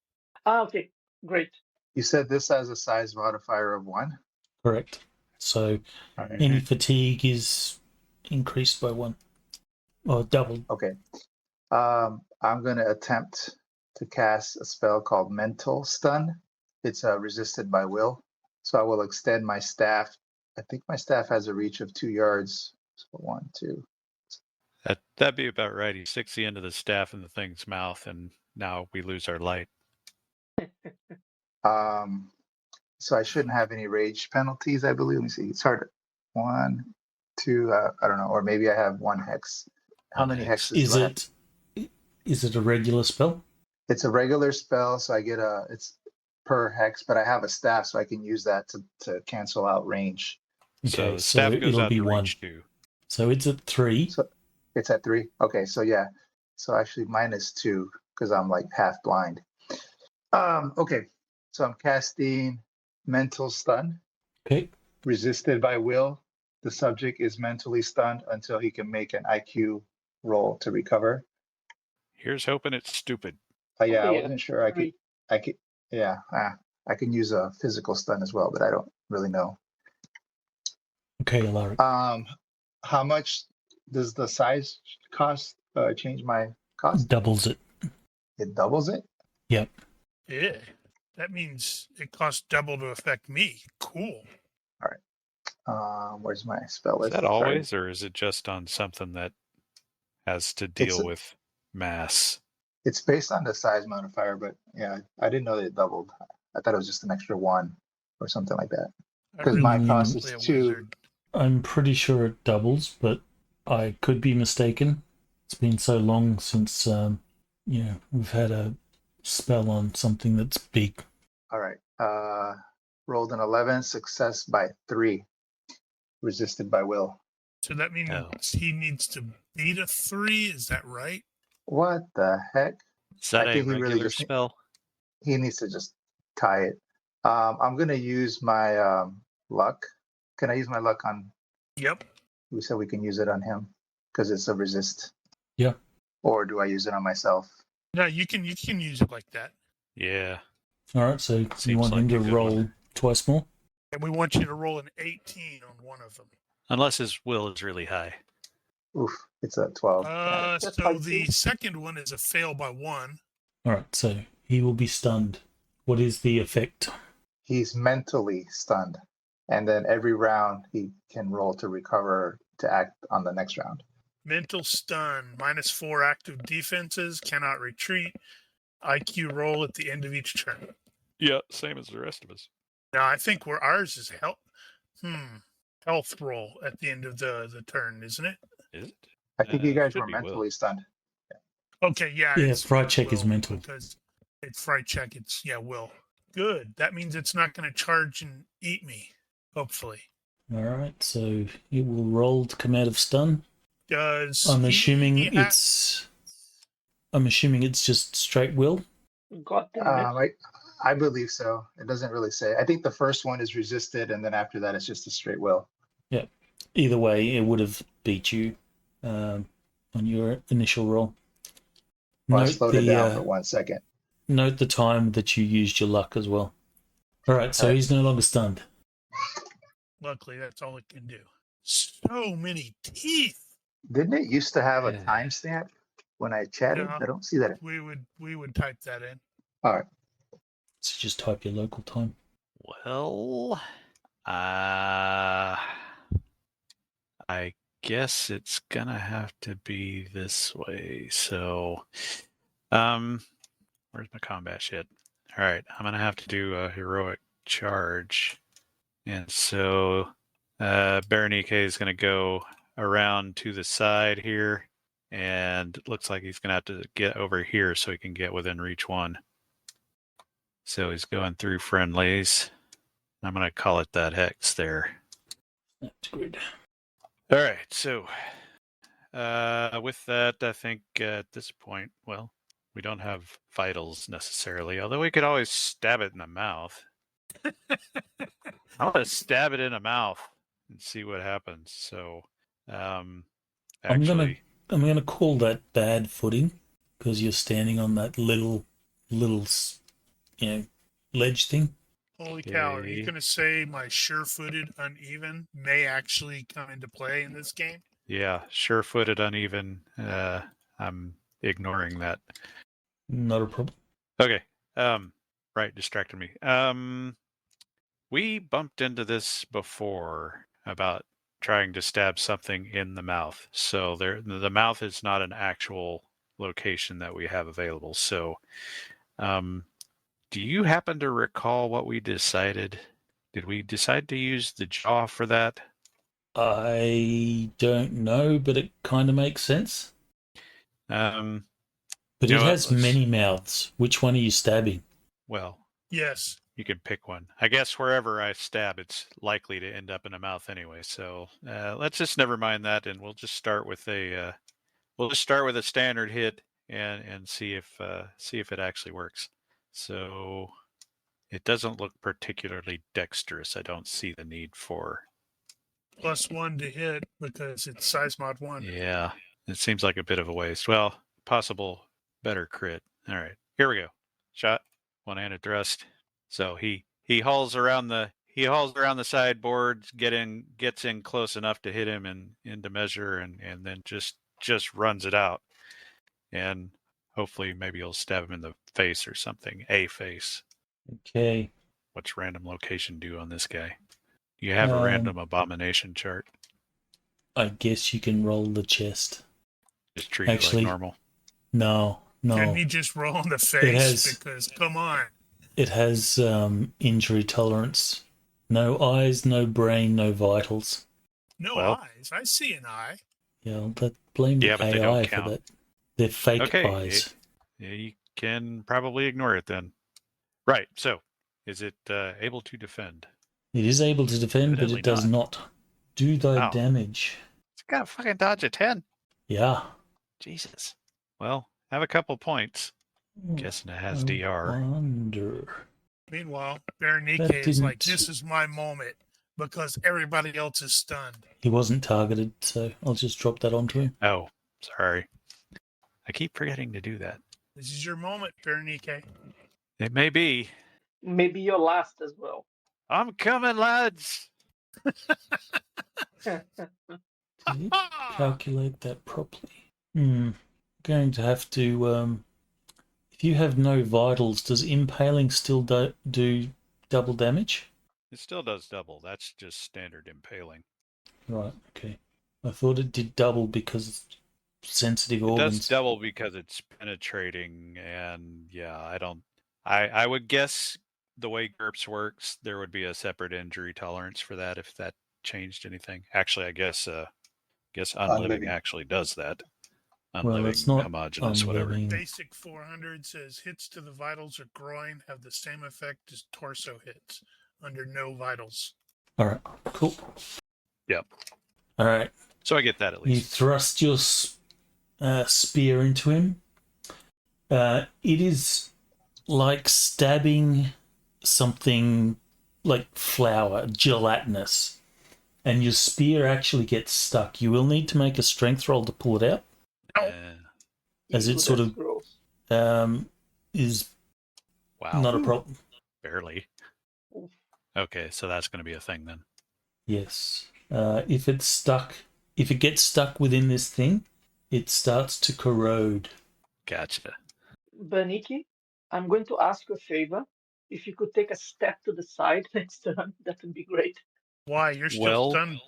Okay, great. You said this has a size modifier of 1. Correct. So Alright. any fatigue is increased by 1 or doubled. Okay. I'm going to attempt to cast a spell called Mental Stun. It's resisted by will. So I will extend my staff. I think my staff has a reach of 2 yards. So 1, 2. That'd be about right. He sticks the end of the staff in the thing's mouth, and now we lose our light. So I shouldn't have any rage penalties, I believe. Let me see. It's hard. 1, 2. I don't know. Or maybe I have 1 hex. How One many hex. hexes do I have? Is it a regular spell? It's a regular spell, so I get it's per hex, but I have a staff, so I can use that to cancel out range. So Okay, the so staff goes it'll out be to 1. reach 2. So it's at 3. So it's at 3. Okay, so yeah. So actually -2 because I'm like half blind. Okay. So I'm casting Mental Stun. Okay. Resisted by will. The subject is mentally stunned until he can make an IQ roll to recover. Here's hoping it's stupid. Yeah, I Okay, wasn't sure. three. I could. Yeah, I can use a physical stun as well, but I don't really know. Okay, Alaric. How much does the size cost? Change my cost? Doubles it. It doubles it. Yep. Yeah. That means it costs double to affect me. Cool. Where's my spell Is list? that Sorry. always, or is it just on something that has to deal with mass? It's based on the size modifier, but yeah, I didn't know that it doubled. I thought it was just an extra 1 or something like that. I 'Cause really my want cost to is play a 2. wizard. I'm pretty sure it doubles, but I could be mistaken. It's been so long since we've had a spell on something that's big. All right. Rolled an 11, success by 3. Resisted by will. So that means Oh. he needs to beat a 3. Is that right? What the heck? Is that I a think he really regular just- spell? He needs to just tie it. I'm gonna use my luck. Can I use my luck on? Yep. We said we can use it on him because it's a resist. Yeah. Or do I use it on myself? No, you can use it like that. Yeah. All right, so you Seems want him like to a good roll one. twice more? And we want you to roll an 18 on one of them. Unless his will is really high. Oof, it's a 12. That's So fine the too. second one is a fail by 1. All right, so he will be stunned. What is the effect? He's mentally stunned, and then every round he can roll to recover to act on the next round. Mental stun, -4 active defenses, cannot retreat. IQ roll at the end of each turn. Yeah, same as the rest of us. Now, I think where ours is health roll at the end of the turn, isn't it? Is it? I think you guys should were be will. mentally stunned. Okay, yeah. Yeah, it's fright check is will, mental. because it's fright check. It's will. Good. That means it's not going to charge and eat me. Hopefully. All right, so it will roll to come out of stun. Does I'm he assuming have- it's just straight will. God damn it. I believe so. It doesn't really say. I think the first one is resisted, and then after that, it's just a straight will. Either way, it would have beat you on your initial roll. Well, I Note slowed it down for the 1 second. note the time that you used your luck as well. All right, so Alright. he's no longer stunned. Luckily, that's all it can do. So many teeth. Didn't it used to have a Yeah. timestamp when I chatted? Yeah. I don't see that. We would type that in. All right. So just type your local time. Well, I guess it's gonna have to be this way. So, where's my combat shit? All right, I'm gonna have to do a heroic charge, and so Berenike is gonna go around to the side here, and it looks like he's gonna have to get over here so he can get within reach one. So he's going through friendlies. I'm gonna call it that hex there. That's good. All right, so with that, I think at this point, well, we don't have vitals necessarily, although we could always stab it in the mouth. I want to stab it in the mouth and see what happens. So, actually, I'm gonna call that bad footing because you're standing on that little, ledge thing. Holy cow! Are Okay. you going to say my sure-footed uneven may actually come into play in this game? yeah, sure-footed uneven. I'm ignoring that. Not a problem. Okay. Right, distracted me. We bumped into this before about trying to stab something in the mouth. So the mouth is not an actual location that we have available. So, do you happen to recall what we decided? Did we decide to use the jaw for that? I don't know, but it kind of makes sense. But But it has many mouths. Which one are you stabbing? Well, Yes. you can pick one. I guess wherever I stab, it's likely to end up in a mouth anyway. So let's just never mind that, and we'll just start with a standard hit and see if it actually works. So it doesn't look particularly dexterous. I don't see the need for. +1 to hit because it's size mod 1. Yeah, it seems like a bit of a waste. Well, possible better crit. All right, here we go. Shot, one-handed thrust. So he hauls around the sideboard, gets in close enough to hit him and into measure, and then just runs it out. And hopefully maybe he'll stab him in the face or something. A face. Okay. What's random location do on this guy? Do you have a random abomination chart? I guess you can roll the chest. Just treat it like normal. No. Can he just roll in the face? Because, come on. It has injury tolerance. No eyes, no brain, no vitals. No eyes. I see an eye. Yeah, blame the but they AI don't for count. that. They're fake eyes. You can probably ignore it then. Right, so is it able to defend? It is able to defend, Evidently but it does not do thy damage. It's got a fucking dodge of 10. Yeah. Jesus. Well, have a couple points. Guessing it has DR. Wonder. Meanwhile, Berenike is like, this is my moment because everybody else is stunned. He wasn't targeted, so I'll just drop that onto him. Oh, sorry. I keep forgetting to do that. This is your moment, Berenike. It may be. Maybe your last as well. I'm coming, lads. Did it calculate that properly? Going to have to. If you have no vitals, does impaling still do double damage? It still does double. That's just standard impaling. Right. Okay. I thought it did double because sensitive organs. It does double because it's penetrating, and yeah, I would guess the way GURPS works, there would be a separate injury tolerance for that if that changed anything. Actually, I guess Unliving actually does that. Unliving, it's not homogeneous, whatever. Basic 400 says hits to the vitals or groin have the same effect as torso hits under no vitals. All right. Cool. Yep. All right. So I get that at least. You thrust your spear into him. It is like stabbing something like flour, gelatinous, and your spear actually gets stuck. You will need to make a strength roll to pull it out. As it sort of is not a problem. Barely. Okay, so that's going to be a thing then. Yes. If it gets stuck within this thing, it starts to corrode. Gotcha. Berenike, I'm going to ask you a favor. if you could take a step to the side next turn, that would be great. Why? You're still Well, stunned.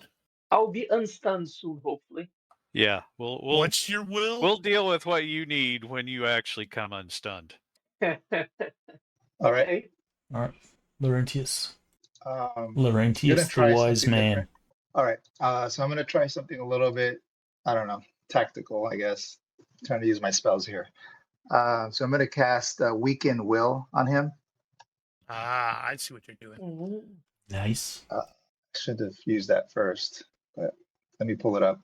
I'll be unstunned soon, hopefully. yeah, we'll What's your will? we'll deal with what you need when you actually come unstunned. All right. Okay. All right, Laurentius. Gonna Laurentius, the try wise something man. different. All right. So I'm gonna try something a little bit, I don't know, tactical, I guess. Trying to use my spells here. So I'm gonna cast Weaken Will on him. I see what you're doing. Mhm. Nice. Should have used that first, but let me pull it up.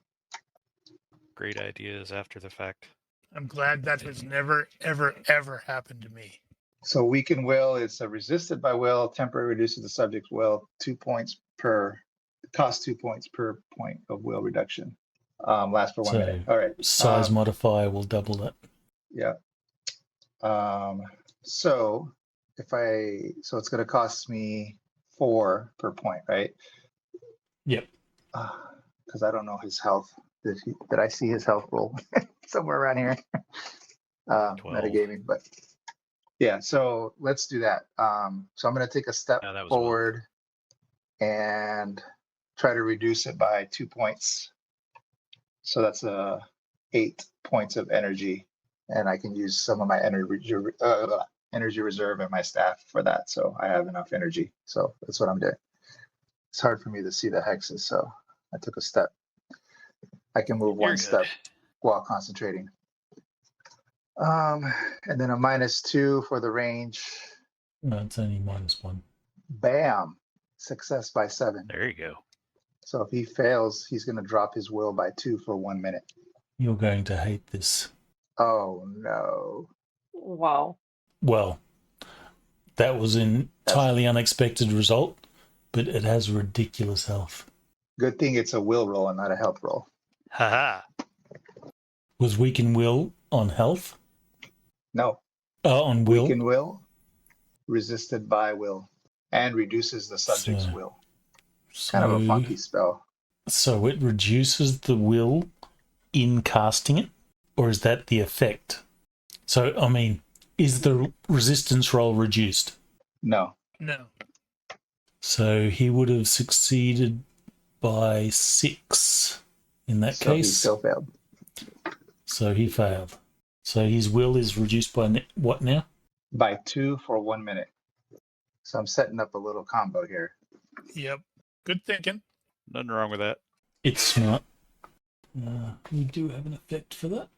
Great ideas after the fact. I'm glad that has never, ever, ever happened to me. So Weaken Will is resisted by will, temporary reduces the subject's will, 2 points per, cost 2 points per point of will reduction. Lasts for 1 minute. All right. Size modifier will double that. Yeah. So so it's gonna cost me 4 per point, right? Yep. Because I don't know his health. Did I see his health roll somewhere around here? 12. Metagaming, but yeah. So let's do that. So I'm gonna take a step No, that was forward and try to reduce it by 2 points. So that's 8 points of energy, and I can use some of my energy reserve and my staff for that. So I have enough energy. So that's what I'm doing. It's hard for me to see the hexes, so I took a step. I can move You're one good. step while concentrating. And then a -2 for the range. No, it's only -1. Bam! Success by 7. There you go. So if he fails, he's going to drop his will by 2 for 1 minute. You're going to hate this. Oh no! Wow. Well, that was an entirely unexpected result, but it has ridiculous health. Good thing it's a will roll and not a health roll. Haha. Was Weaken Will on health? No, On will? Weaken will, resisted by will, and reduces the subject's will. Kind of a funky spell. So it reduces the will in casting it? Or is that the effect? So, I mean, is the resistance roll reduced? No. No. So he would have succeeded by 6 in that So he case. still failed. So he failed. So his will is reduced by what now? By 2 for 1 minute. So I'm setting up a little combo here. Yep. Good thinking. Nothing wrong with that. It's smart. We do have an effect for that.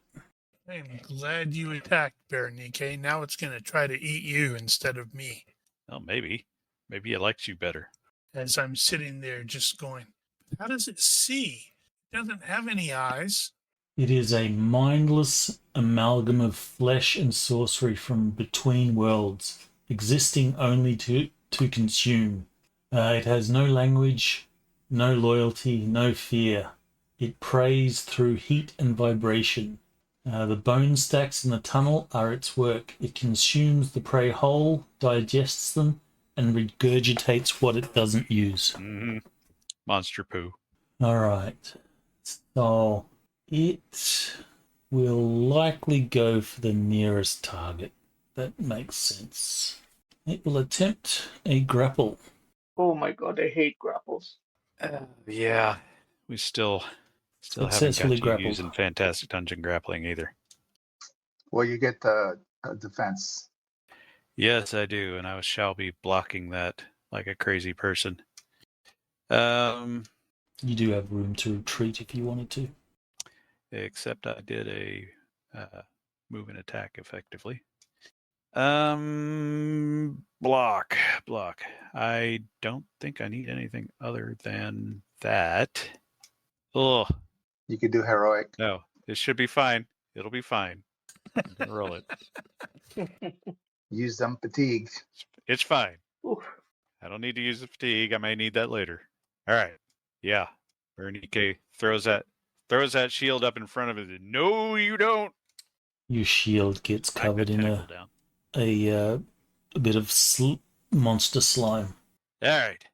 I'm glad you attacked, Berenike. Now it's going to try to eat you instead of me. Oh, maybe. Maybe it likes you better. As I'm sitting there just going, how does it see? It doesn't have any eyes. It is a mindless amalgam of flesh and sorcery from between worlds, existing only to consume. It has no language, no loyalty, no fear. It preys through heat and vibration. The bone stacks in the tunnel are its work. It consumes the prey whole, digests them, and regurgitates what it doesn't use. Mm-hmm. Monster poo. All right. So it will likely go for the nearest target. That makes sense. It will attempt a grapple. Oh my god, I hate grapples. Yeah. We still haven't Successfully got you grappled. using Fantastic Dungeon Grappling either. Well, you get the defense. Yes, I do, and I shall be blocking that like a crazy person. You do have room to retreat if you wanted to. Except I did a move and attack effectively. Block. I don't think I need anything other than that. Oh, You could do heroic. no, it should be fine. It'll be fine. I'm gonna roll it. Use them fatigue. It's fine. Oof. I don't need to use the fatigue. I may need that later. All right. Yeah. Bernike throws that shield up in front of it. No, you don't. Your shield gets Smack covered that in tentacle down. a bit of monster slime. All right.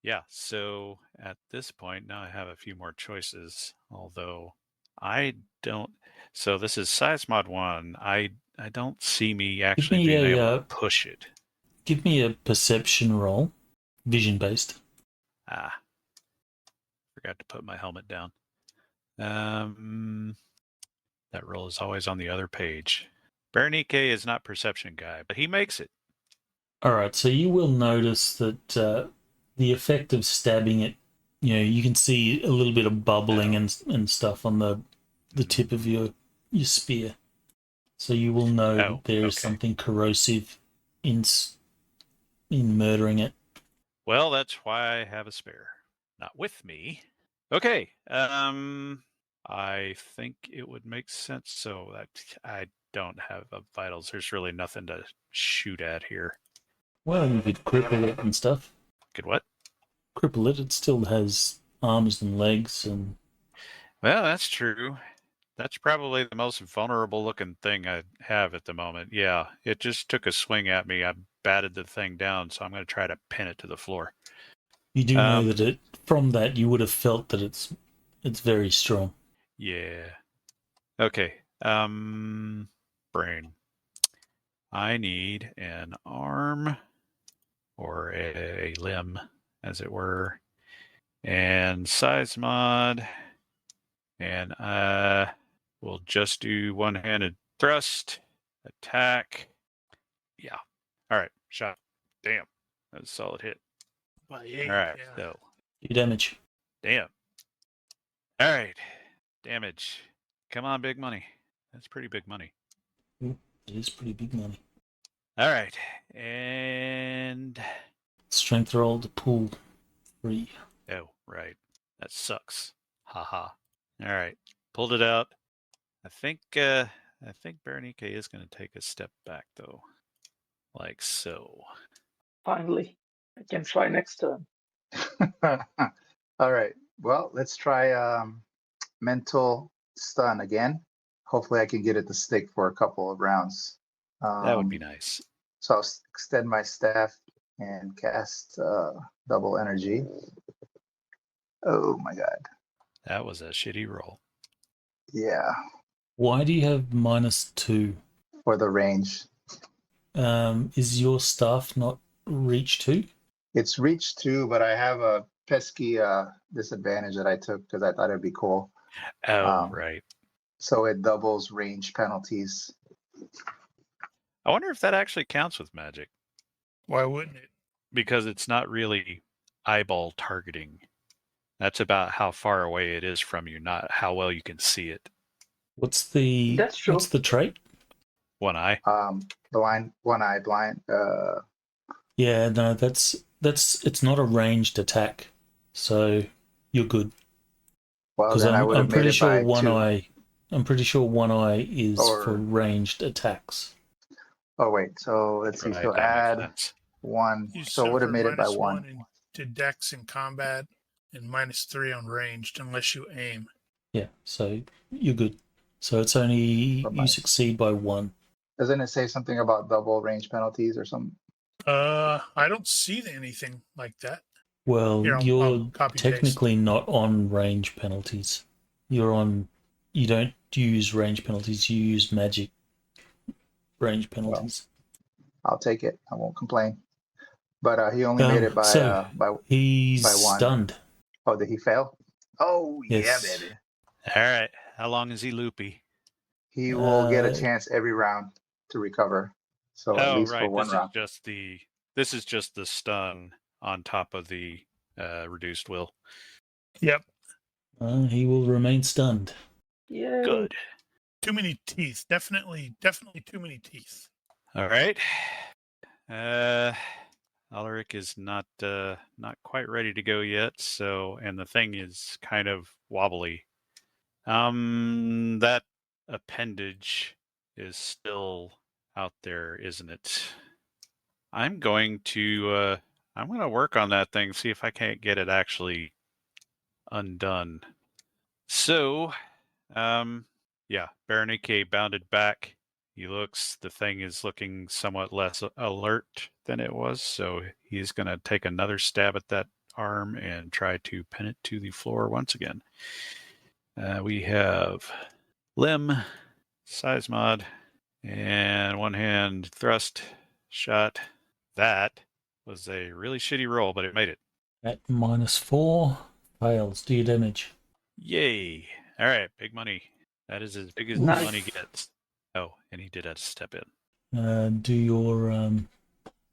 Yeah. So at this point, now I have a few more choices. Although I don't. So this is size mod 1. I I don't see me Give actually me being able a to push it. give me a perception roll, vision based. Forgot to put my helmet down. That roll is always on the other page. Berenice is not perception guy, but he makes it. All right, so you will notice that the effect of stabbing it, you can see a little bit of bubbling and stuff on the tip of your spear. So you will know that there is something corrosive in murdering it. Well, that's why I have a spare. Not with me. Okay. I think it would make sense. So that I don't have vitals. There's really nothing to shoot at here. Well, you could cripple it and stuff. Could what? Cripple it. It still has arms and legs and. Well, that's true. That's probably the most vulnerable looking thing I have at the moment. Yeah, it just took a swing at me. I batted the thing down, so I'm going to try to pin it to the floor. You do know that from that you would have felt that it's very strong. Yeah. Okay. Brain. I need an arm or a limb, as it were, and size mod, and we'll just do one-handed thrust, attack. Yeah. All right. Shot. Damn. That's a solid hit. By 8, All right. yeah. So, Do damage. damn. All right. Damage. Come on, big money. That's pretty big money. It is pretty big money. All right. And Strength roll to pull 3. oh, right. That sucks. Haha. All right. Pulled it out. I think Berenice is going to take a step back though. Like so. Finally, I can try next turn. All right. Well, let's try mental stun again. Hopefully, I can get it to stick for a couple of rounds. That would be nice. So I'll extend my staff and cast double energy. Oh my god. That was a shitty roll. Yeah, Why do you have -2? for the range. Is your staff not reach 2? It's reach 2, but I have a pesky disadvantage that I took because I thought it'd be cool. Oh, right. So it doubles range penalties. I wonder if that actually counts with magic. Why wouldn't it? Because it's not really eyeball targeting. That's about how far away it is from you, not how well you can see it. What's the That's true. What's the trait? One eye. Blind, one eye blind. Yeah, no, that's it's not a ranged attack, so you're good. Well, Because then I would I'm have made pretty it sure by one 2. eye. I'm pretty sure one eye is Or- for ranged attacks. Oh wait, so let's see. Right, So that add makes sense. 1. You So would have suffer made it by -1 1. to dex in combat and -3 on ranged unless you aim. Yeah, so you're good. So it's only Bye-bye. you succeed by 1. Doesn't it say something about double range penalties or something? I don't see anything like that. Well, Here, I'll you're copy paste. technically not on range penalties. You're on. You don't use range penalties. You use magic range penalties. I'll take it. I won't complain. But he only made it by so he's by 1. stunned. Oh, did he fail? Oh Yes. yeah, baby. All right. How long is he loopy? He will get a Uh, chance every round to recover. So at least for one round. This is just the stun on top of the reduced will. Yep. He will remain stunned. Yeah. Good. Too many teeth. Definitely too many teeth. All right. Alaric is not quite ready to go yet. So, and the thing is kind of wobbly. That appendage is still out there, isn't it? I'm going to work on that thing, see if I can't get it actually undone. So, yeah, Berenice bounded back. The thing is looking somewhat less alert than it was, so he's going to take another stab at that arm and try to pin it to the floor once again. We have limb, size mod, And one hand thrust shot. That was a really shitty roll, but it made it. At -4, fails. Do your damage. Yay. All right, big money. That is as big as the Nice. money gets. Oh, and he did have to step in. Do your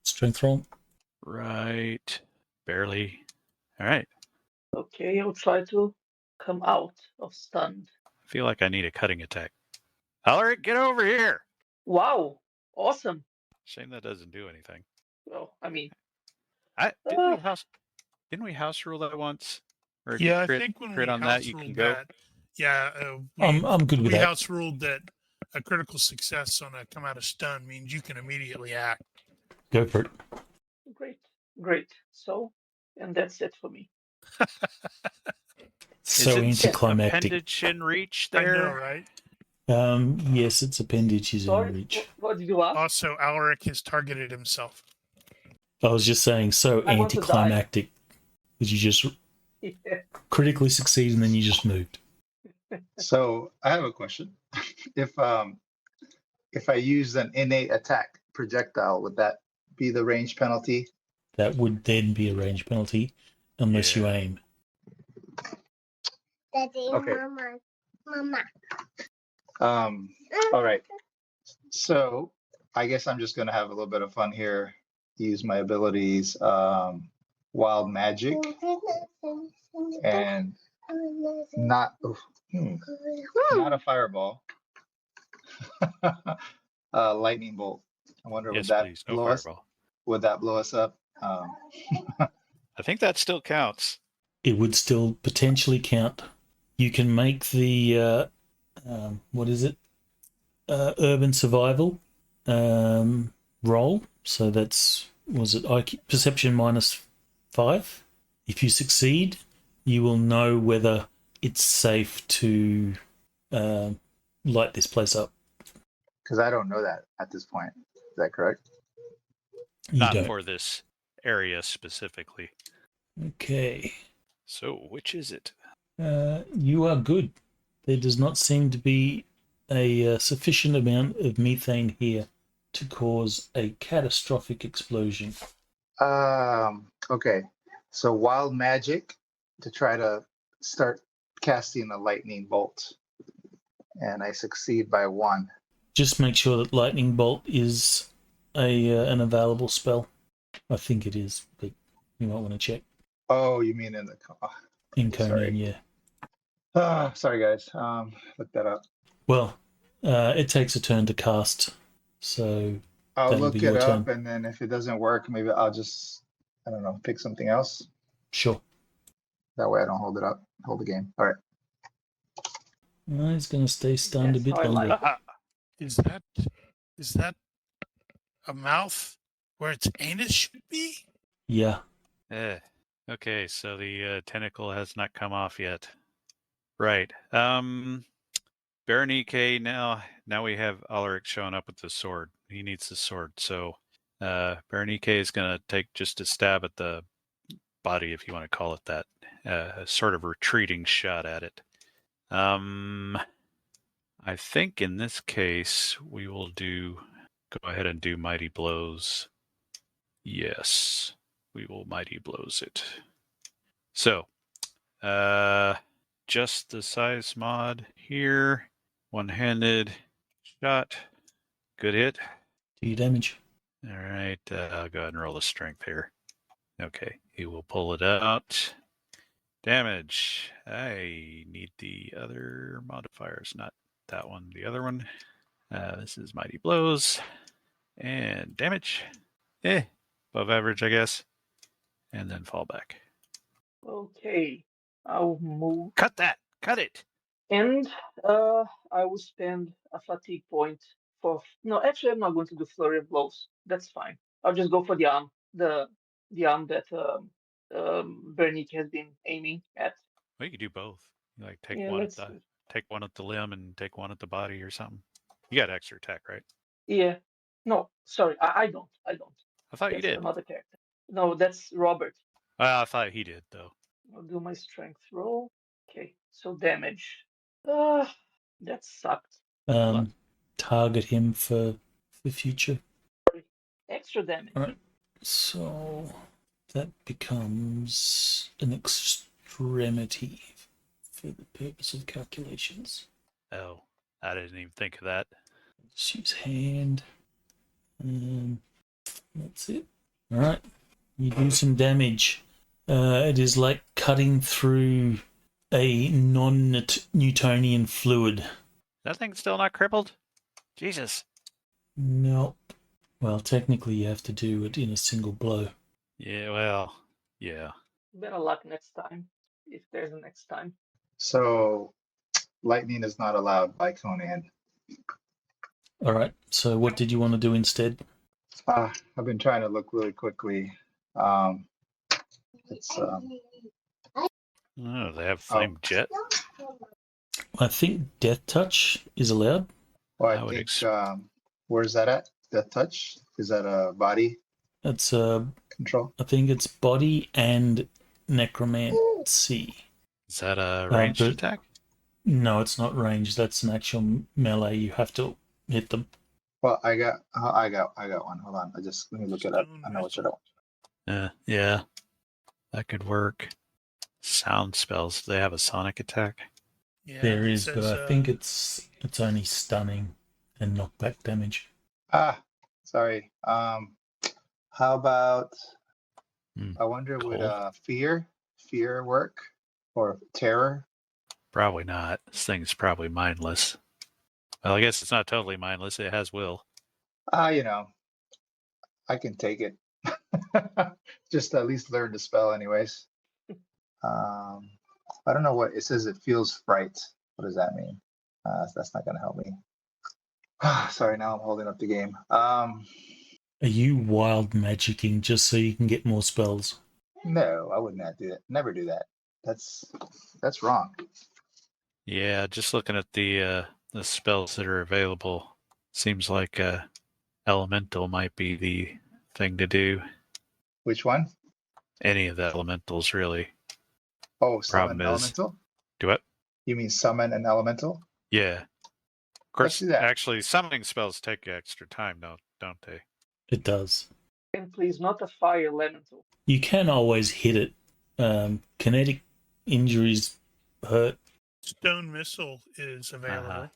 strength roll. Right. Barely. All right. Okay, I'll try to come out of stunned. I feel like I need a cutting attack. Alaric, get over here. Wow, awesome. Shame that doesn't do anything. Well, I mean, Didn't we house rule that once? Or if Yeah, you I think when crit we on house that, you can ruled go. that, yeah, I'm good with we that. house ruled that a critical success on a come out of stun means you can immediately act. Go for it. great. So, and that's it for me. So Is it anticlimactic. appendage in reach I know, there? right? Yes, its appendage is in Sorry, reach. what did you ask? Also, Alaric has targeted himself. I was just saying, so I want to die. anticlimactic. Because you just Yeah. critically succeed and then you just moved. So I have a question. If I use an innate attack projectile, would that be the range penalty? That would then be a range penalty unless you Yeah. aim. Daddy, Okay. Mama. All right. So I guess I'm just gonna have a little bit of fun here. Use my abilities, wild magic, and not not a fireball. Lightning bolt. I wonder Yes, would that please. No blow us? fireball. Would that blow us up? I think that still counts. It would still potentially count. You can make the what is it? Urban survival roll. So that's IQ perception -5. If you succeed, you will know whether it's safe to light this place up. Because I don't know that at this point. Is that correct? You Not don't. for this area specifically. Okay. So, which is it? You are good. There does not seem to be a sufficient amount of methane here to cause a catastrophic explosion. Okay. So wild magic to try to start casting a lightning bolt, and I succeed by 1. Just make sure that lightning bolt is an available spell. I think it is, but you might want to check. Oh, you mean in the In Conan, sorry. yeah. Sorry guys. Look that up. Well, it takes a turn to cast, so I'll that'll look be it your up, turn. and then if it doesn't work, maybe I'll just, I don't know, pick something else. Sure. That way I don't hold the game. All right. Well, he's going to stay stunned a That's bit how I like longer. it. Is that a mouth where its anus should be? Yeah. Okay, so the tentacle has not come off yet. Right. Berenike, now we have Alaric showing up with the sword. He needs the sword. So Berenike is going to take just a stab at the body, if you want to call it that. A sort of retreating shot at it. I think in this case, we will go ahead and do Mighty Blows. Yes, we will Mighty Blows it. So, just the size mod here. One-handed shot. Good hit. Do your damage. All right, I'll go ahead and roll the strength here. Okay, he will pull it out. Damage. I need the other modifiers, not that one, the other one. This is Mighty Blows. And damage. Above average, I guess. And then fall back. Okay, I'll move. Cut that. Cut it. And I will spend a fatigue point for. No, actually, I'm not going to do flurry of blows. That's fine. I'll just go for the arm, the arm that Bernice has been aiming at. Well, you could do both. Like take Yeah, one at let's the see. take one at the limb and take one at the body or something. You got extra attack, right? Yeah. No, sorry, I don't. I thought you That's did. another character. No, that's Robert. I thought he did though. I'll do my strength roll. Okay, so damage. That sucked. target him for the future. Extra damage. All right. So that becomes an extremity for the purpose of calculations. Oh, I didn't even think of that. Just use hand. That's it. All right. You do some damage. It is like cutting through a non-Newtonian fluid. That thing's still not crippled? Jesus. Nope. Well, technically you have to do it in a single blow. Yeah, well, yeah. Better luck next time, if there's a next time. So lightning is not allowed by Conan. All right. So what did you want to do instead? I've been trying to look really quickly. It's Oh, they have flame jet. I think Death Touch is allowed. well, I I would think where's that at? Death Touch? Is that a body That's control? I think it's body and necromancy. Is that a ranged but- attack? No, it's not ranged. That's an actual melee. You have to hit them. Well, I got one. Hold on. Let me look it up. Stone I know what missile. you're Yeah. That could work. Sound spells. Do they have a sonic attack? Yeah, There it is, but says, I think it's only stunning and knockback damage. Sorry. How about Hmm. I wonder would Cool. fear work or terror? Probably not. This thing's probably mindless. Well, I guess it's not totally mindless. It has will. You know, I can take it. Just at least learn the spell, anyways. I don't know what it says. It feels fright. What does that mean? That's not gonna help me. Sorry, now I'm holding up the game. Are you wild magicking just so you can get more spells? No, I would not do that. Never do that. That's wrong. Yeah, just looking at the spells that are available, seems like elemental might be the thing to do. Which one? Any of the elementals, really. Oh, summon Problem is- elemental? Do it? You mean summon an elemental? Yeah. Of Let's course, do that. actually, summoning spells take extra time, don't they? It does. And please, not a fire elemental. You can always hit it. Kinetic injuries hurt. Stone missile is available. Uh-huh.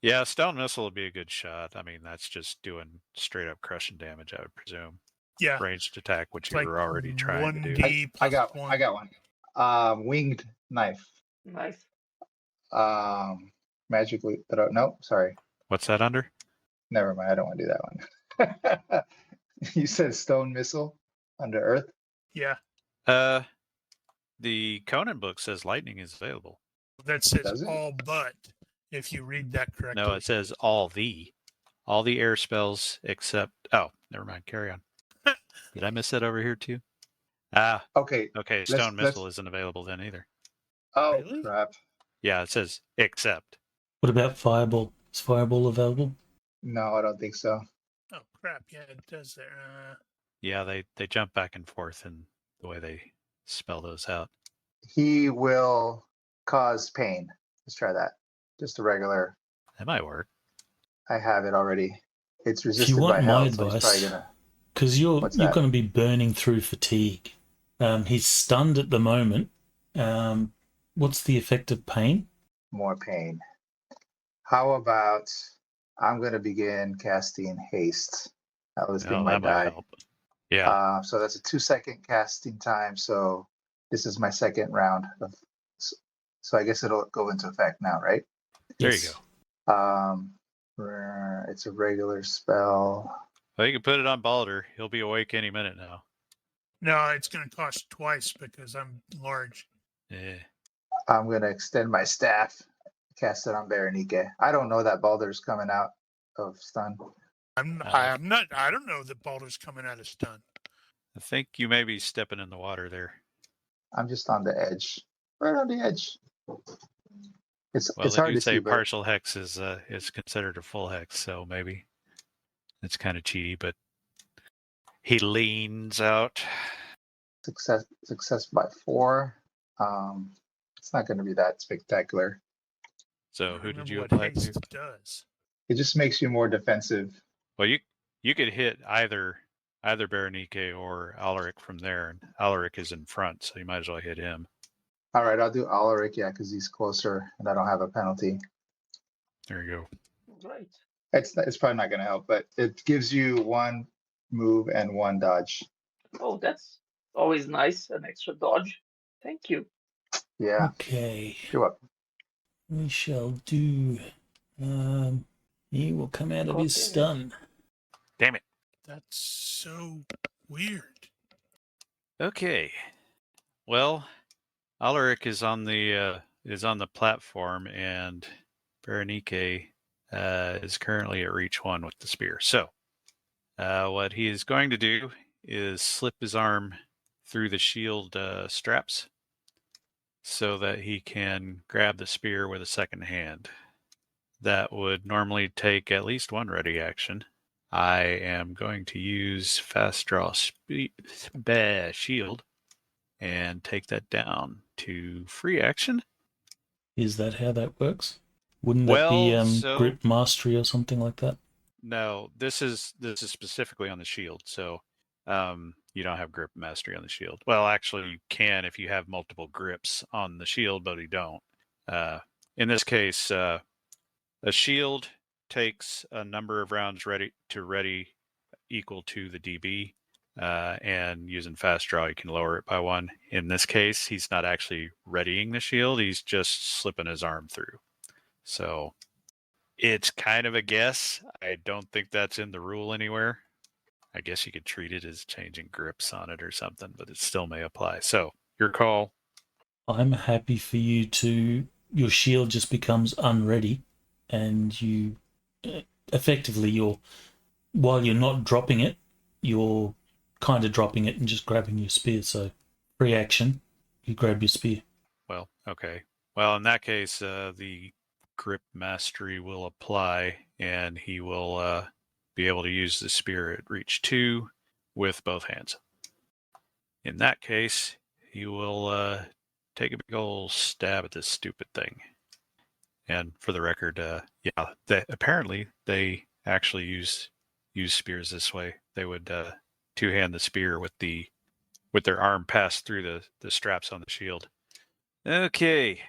Yeah, stone missile would be a good shot. I mean, that's just doing straight up crushing damage, I would presume. Yeah, Ranged attack, which it's you like were already trying to do. 1D I plus got one. one. Winged knife. Nice. Magically. No, sorry. What's that under? Never mind. I don't want to do that one. You said stone missile under earth. Yeah, The Conan book says lightning is available. that says Does it? all but, if you read that correctly. No, it says all the air spells except. Oh, never mind. Carry on. Did I miss that over here too? Okay. Okay. Stone missile isn't available then either. Oh Really? crap. Yeah, it says except. What about Fireball? Is Fireball available? No, I don't think so. Oh crap! Yeah, it does there. Yeah, they jump back and forth in the way they spell those out. He will cause pain. Let's try that. Just a regular. That might work. I have it already. It's If you resisted want by my health, so he's probably advice, gonna. because you're What's that? going to be burning through fatigue. He's stunned at the moment. What's the effect of pain? More pain. How about I'm going to begin casting haste. That was Well, my that might die. help. Yeah. So that's a 2-second casting time. So this is my second round of. So I guess it'll go into effect now, right? There Yes. you go. It's a regular spell. Well, you can put it on Balder. He'll be awake any minute now. No, it's going to cost twice because I'm large. Yeah. I'm going to extend my staff, cast it on Berenike. I don't know that Baldur's coming out of stun. I'm not. I don't know that Baldur's coming out of stun. I think you may be stepping in the water there. I'm just on the edge, right on the edge. It's Well, they hard do to say see, but partial hex is considered a full hex, so maybe it's kind of cheaty. But he leans out. success by 4. It's not going to be that spectacular. So I who did remember you what apply to? haste does. It just makes you more defensive. Well, you could hit either Berenike or Alaric from there, and Alaric is in front, so you might as well hit him. All right, I'll do Alaric, yeah, because he's closer and I don't have a penalty. There you go. Great. It's probably not going to help, but it gives you 1 move and 1 dodge. Oh, that's always nice. An extra dodge. Thank you. Yeah, Okay, you're welcome. we shall do. He will come out of Got his damage. stun. Damn it. That's so weird. Okay. Well, Alaric is on the platform, and Berenike is currently at reach 1 with the spear. So, what he is going to do is slip his arm through the shield straps so that he can grab the spear with a second hand. That would normally take at least 1 ready action. I am going to use fast draw shield and take that down to free action. Is that how that works? Wouldn't that be grip mastery or something like that? No, this is specifically on the shield, so you don't have grip mastery on the shield. Well, actually, you can if you have multiple grips on the shield, but you don't. In this case, a shield takes a number of rounds ready equal to the DB, and using fast draw, you can lower it by 1. In this case, he's not actually readying the shield; he's just slipping his arm through. So it's kind of a guess. I don't think that's in the rule anywhere. I guess you could treat it as changing grips on it or something, but it still may apply. So your call. I'm happy for you to. Your shield just becomes unready, and you effectively while you're not dropping it, you're kind of dropping it and just grabbing your spear. So free action, you grab your spear. Well, okay. Well, in that case, the grip mastery will apply, and he will be able to use the spear at reach 2 with both hands. In that case, he will take a big old stab at this stupid thing. And for the record, apparently they actually use spears this way. They would two-hand the spear with their arm passed through the straps on the shield. Okay,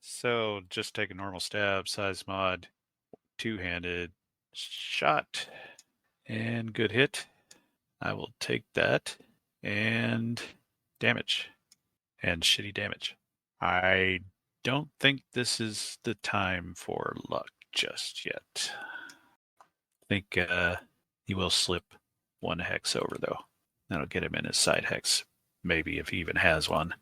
so just take a normal stab, size mod, two-handed shot, and good hit. I will take that, and damage, and shitty damage. I don't think this is the time for luck just yet. I think he will slip 1 hex over, though. That'll get him in his side hex, maybe if he even has one.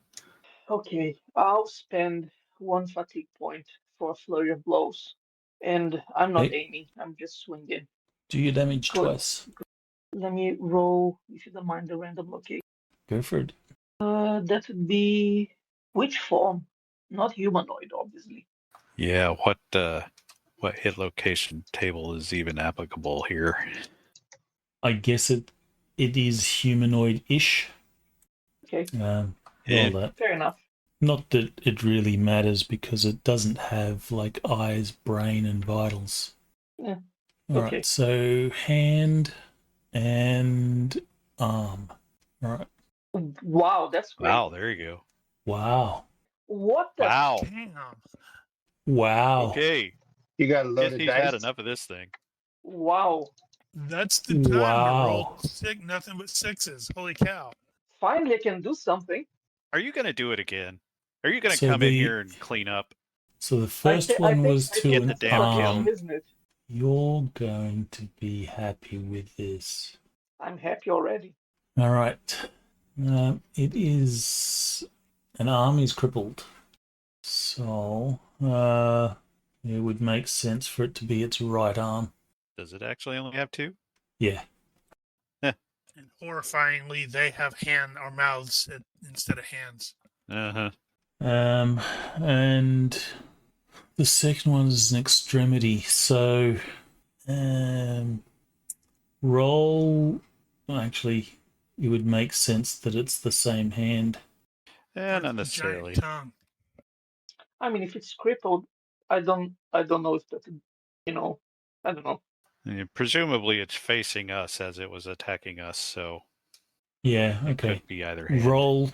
Okay, I'll spend 1 fatigue point for a flurry of blows. And I'm not aiming, I'm just swinging. Do your damage Good. twice. Let me roll, if you don't mind, the random location. Go for it. That would be which form? Not humanoid, obviously. Yeah, what hit location table is even applicable here? I guess it is humanoid-ish. Okay. Roll that. Fair enough. Not that it really matters because it doesn't have like eyes, brain, and vitals. Yeah. All Okay. right, so hand and arm. All right. Wow, that's great. Wow, there you go. Wow. What the? Wow. Damn. Wow. Okay. You got a Guess loaded he's dice. had enough of this thing. Wow. That's the time to Wow. roll nothing but 6s. Holy cow. Finally, I can do something. Are you going to do it again? Are you going to So come in the- here and clean up? So the first I one think- was I to think Get the an that's damn the arm. game, isn't it? You're going to be happy with this. I'm happy already. All right. It is an arm is crippled. So it would make sense for it to be its right arm. Does it actually only have 2? Yeah. And horrifyingly, they have hand or mouths instead of hands. Uh-huh. And the second one is an extremity. So roll. Actually, it would make sense that it's the same hand. Not Giant necessarily. tongue. I mean, if it's crippled, I don't know if that I don't know. And presumably, it's facing us as it was attacking us, so Yeah, it okay. could be either hand. Roll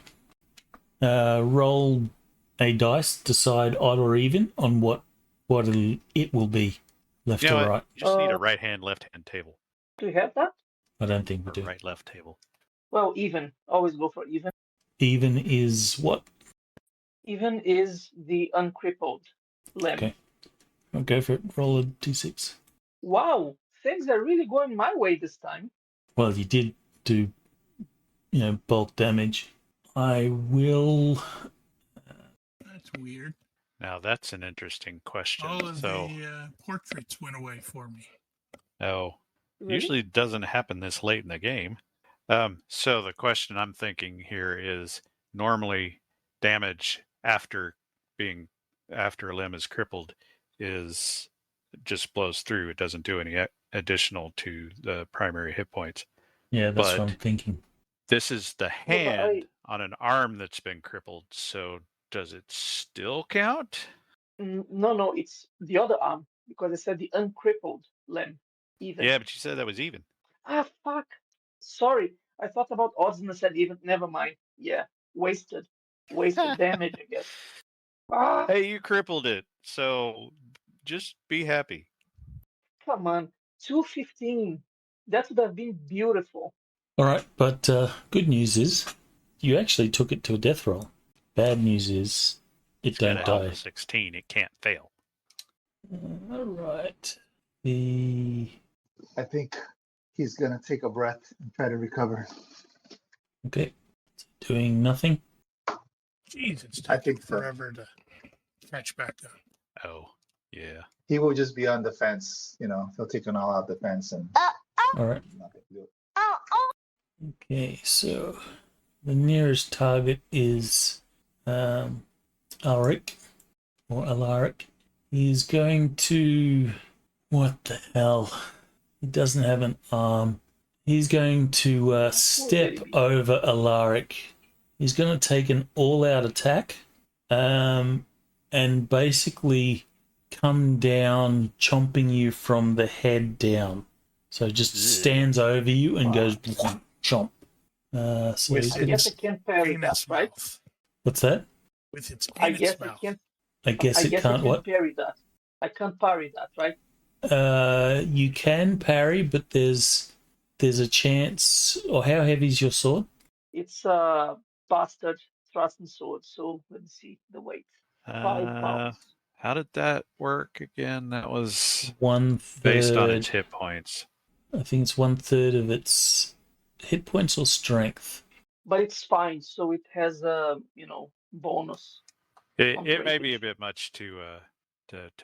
a dice, decide odd or even on what it will be, left You know or what? right. You just need a Uh, right hand, left hand table, Do we have that? I don't think we or do. right left table. Well, even. Always go for even. Even is what? Even is the uncrippled limb. Okay. I'll go for it. Roll a d6. Wow, things are really going my way this time. Well, you did do, bulk damage. I will. That's weird. Now that's an interesting question. All of So, the portraits went away for me. Really? usually it doesn't happen this late in the game. So the question I'm thinking here is normally damage after a limb is crippled is just blows through. It doesn't do any additional to the primary hit points. Yeah, that's what I'm But thinking. this is the Yeah, but hand on an arm that's been crippled. So does it still count? No, it's the other arm because I said the uncrippled limb. Even. Yeah, but you said that was even. Ah, fuck. Sorry, I thought about odds and I said even. Never mind. Yeah, wasted damage, I guess. Ah, Hey, you crippled it. So just be happy. come on. 215. That would have been beautiful. All right, but good news is you actually took it to a death roll. Bad news is it It's got don't a hell of die. a 16. It can't fail. All right. The I think he's gonna take a breath and try to recover. okay, doing nothing. Jeez, it's I taking think so. forever to catch back up. Oh, yeah. He will just be on the fence. He'll take an all-out defense and All right. nothing to do. Okay, so the nearest target is Alaric or Alaric. He's going to what the hell? He doesn't have an arm. He's going to step over Alaric. He's going to take an all-out attack, and basically come down, chomping you from the head down. So just stands over you and goes chomp. So With he's I gonna, guess I can't parry that, Penis right? mouth. what's that? With its I penis guess I mouth. can't. I guess I it guess I can't can't what? parry that. I can't parry that, right? You can parry, but there's a chance. Or how heavy is your sword? It's a bastard thrust and sword. So let me see the weight. 5 pounds. How did that work again? That was 1/3. based on its hit points. I think it's 1/3 of its hit points or strength. But it's fine, so it has a bonus. It may be a bit much to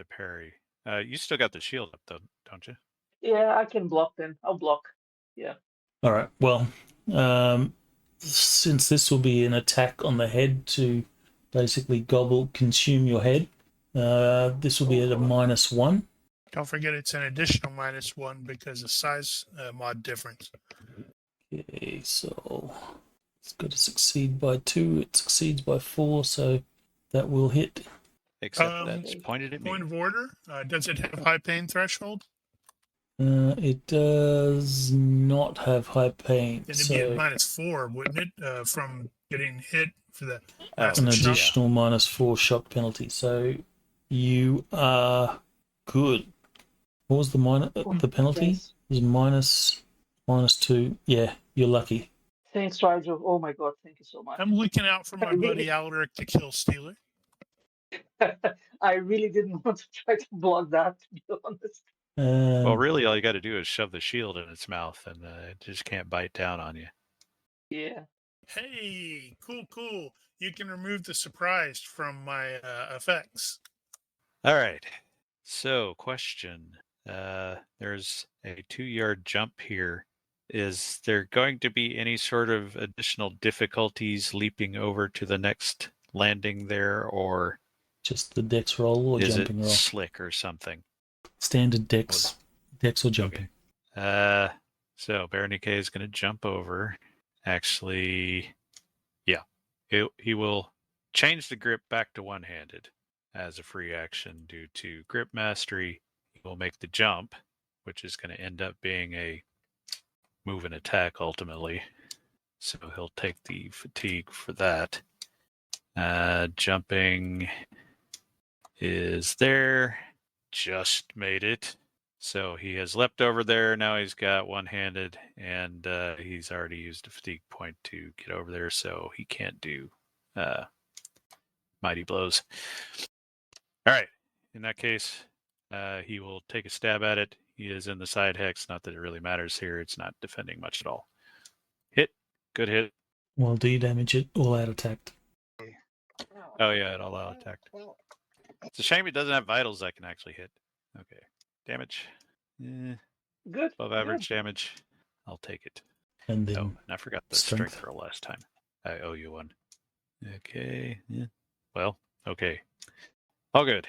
parry. You still got the shield up though, don't you? Yeah, I can block then. I'll block. Yeah. All right. Well, since this will be an attack on the head to basically consume your head, this will be at a -1. Don't forget it's an additional -1 because of size mod difference. Okay, so it's got to succeed by 2. It succeeds by 4, so that will hit. Except that's pointed at me. Point of order. Does it have high pain threshold? It does not have high pain. Then it'd be at -4, wouldn't it? From getting hit for the an massive shock. additional -4 shock penalty. So you are good. What was the penalty? Yes. It was -2. Yeah, you're lucky. Thanks, Rigel. Oh my god, thank you so much. I'm looking out for my Really? buddy Alaric to kill Steeler. I really didn't want to try to block that, to be honest. Well, really, all you got to do is shove the shield in its mouth, and it just can't bite down on you. Yeah. Hey, cool. You can remove the surprise from my effects. All right. So, question. There's a 2-yard jump here. Is there going to be any sort of additional difficulties leaping over to the next landing there, or just the dex roll or is jumping it roll? slick or something? Standard dex or jumping. Okay. So Berenice is going to jump over. Actually, yeah, he will change the grip back to one-handed as a free action due to grip mastery. will make the jump, which is going to end up being a move and attack ultimately. So he'll take the fatigue for that. Jumping is there. Just made it. So he has leapt over there. Now he's got one-handed, and he's already used a fatigue point to get over there, so he can't do mighty blows. All right. In that case, he will take a stab at it. He is in the side hex. Not that it really matters here. It's not defending much at all. Hit. Good hit. Well, do you damage it? All out attacked. Oh, yeah, it all out attacked. It's a shame it doesn't have vitals that can actually hit. Okay. Damage. Good. Above average damage. I'll take it. And then Oh, and I forgot the strength roll last time. I owe you one. Okay. Yeah. Well, okay. All good.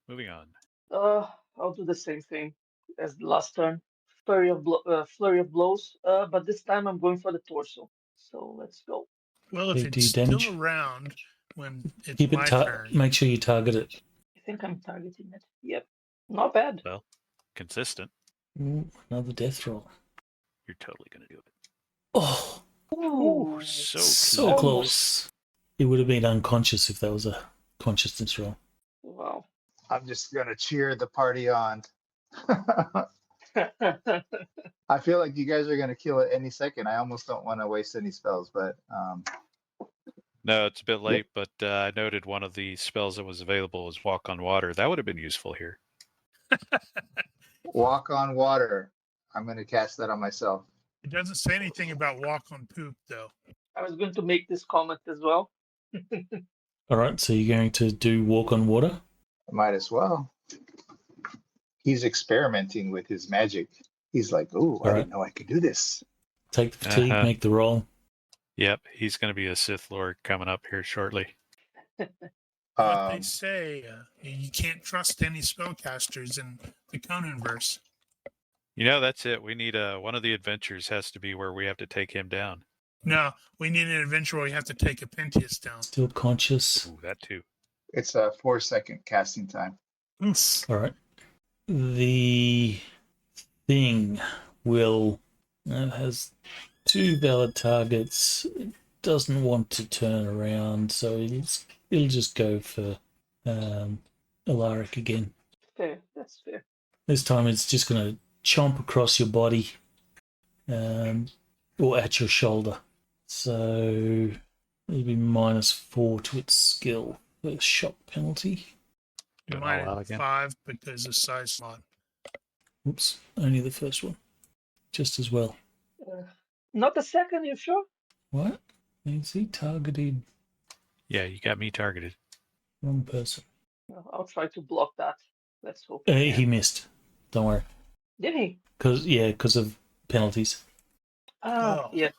Moving on. I'll do the same thing as the last turn. Flurry of blows. But this time I'm going for the torso. So let's go. Well, if They it's do still damage. around when it's Keep my it. turn, Make sure you target it. I think I'm targeting it. Yep. Not bad. Well, consistent. Ooh, another death roll. You're totally going to do it. Oh, Ooh, so close. He would have been unconscious if that was a consciousness roll. Wow. I'm just gonna cheer the party on. I feel like you guys are gonna kill it any second. I almost don't want to waste any spells, but No, it's a bit late, but I noted one of the spells that was available was Walk on Water. That would have been useful here. walk on water. I'm gonna cast that on myself. it doesn't say anything about walk on poop, though. I was going to make this comment as well. All right, so you're going to do walk on water. Might as well. He's experimenting with his magic. He's like, "Ooh, I didn't know I could do this." Take the fatigue, make the roll. Yep, he's going to be a Sith Lord coming up here shortly. But they say you can't trust any spellcasters in the Conan verse. You know, that's it. We need one of the adventures has to be where we have to take him down. No, we need an adventure where we have to take a Pentius down. Still conscious. Ooh, that too. It's a 4-second casting time. Oof. All right. The thing will has 2 valid targets. It doesn't want to turn around, so it'll just go for Alaric again. Fair. That's fair. This time it's just going to chomp across your body, or at your shoulder. So it'll be -4 to its skill for shock penalty. Do it all out Minus again. 5 because of size mod. Oops, only the first one. Just as well. Not the second, you sure? What? Is he targeted Yeah, you got me targeted. wrong person? Well, I'll try to block that. Let's hope. He missed. Don't worry. Did he? Because of penalties. Oh. Yes.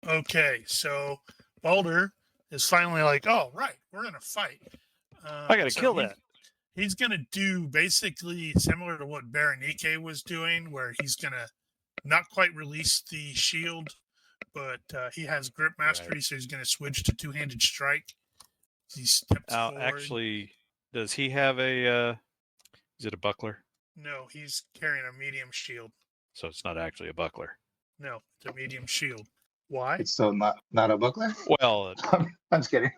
Okay, so Baldur is finally like, oh, right, we're going to fight. I gotta kill that. He's going to do basically similar to what Berenike was doing, where he's going to not quite release the shield, but he has grip mastery, so he's going to switch to two-handed strike. He steps forward. Actually, does he have a? Is it a buckler? No, he's carrying a medium shield. So it's not actually a buckler. No, it's a medium shield. Why? It's still not a buckler. Well, I'm just kidding.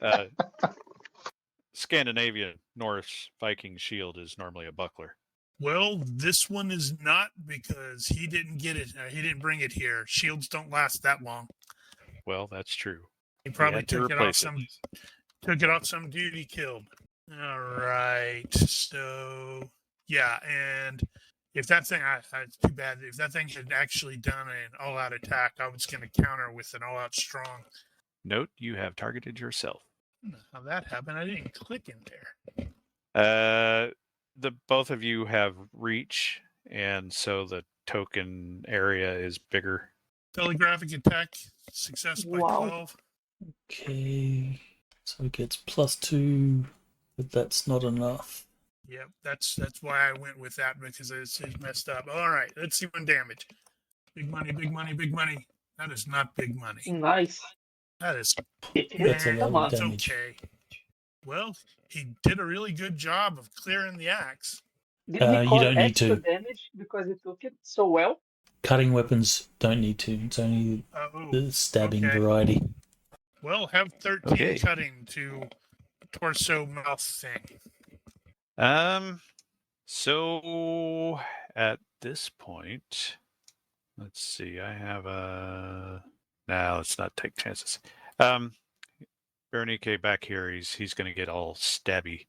Scandinavian Norse Viking shield is normally a buckler. Well, this one is not because he didn't get it. He didn't bring it here. Shields don't last that long. Well, that's true. He probably had to took it off replace some dude he killed. All right. So yeah, and if that thing, it's too bad. If that thing had actually done an all-out attack, I was going to counter with an all-out strong. Note you have targeted yourself. How that happened? I didn't click in there. The both of you have reach, and so the token area is bigger. Telegraphic attack, success by Wow. 12. Okay. So it gets +2, but that's not enough. Yep, that's why I went with that, because it's messed up. All right, let's see one damage. Big money, big money, big money. That is not big money. Nice. That is That's a Come lot on. of damage. okay. Well, he did a really good job of clearing the axe. Did he You cause don't need extra to. damage because he took it so well? Cutting weapons don't need to. It's only Oh, the stabbing okay. variety. Well, have 13 Okay. cutting to torso mouth thing. So at this point, let's see. I have a. Nah, let's not take chances. Berenice back here. He's gonna get all stabby,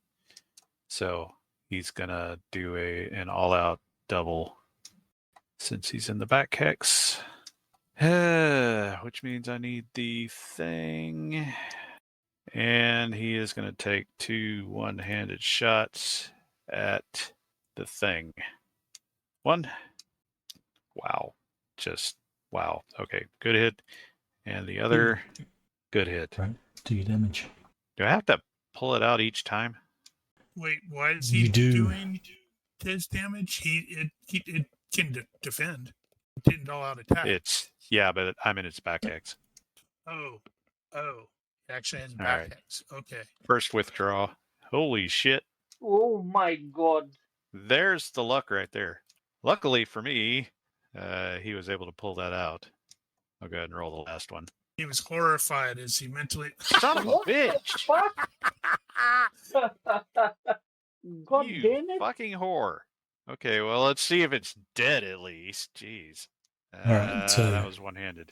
so he's gonna do an all-out double since he's in the back hex. Which means I need the thing. And he is going to take 2 one-handed shots at the thing. 1. Wow. Just wow. Okay, good hit. And the other, good hit. Right. Do your damage. Do I have to pull it out each time? Wait, why is You he do. doing his damage? It can defend. It didn't all out attack. Yeah, but I'm in its back hex. Oh. It actually has All back right. hex. Okay. First withdraw. Holy shit. Oh my god. There's the luck right there. Luckily for me, he was able to pull that out. I'll go ahead and roll the last one. He was horrified as he mentally. Son of a What the bitch! fuck? God You damn it. fucking whore. Okay, well, let's see if it's dead at least. Jeez. Alright, so- that was one-handed.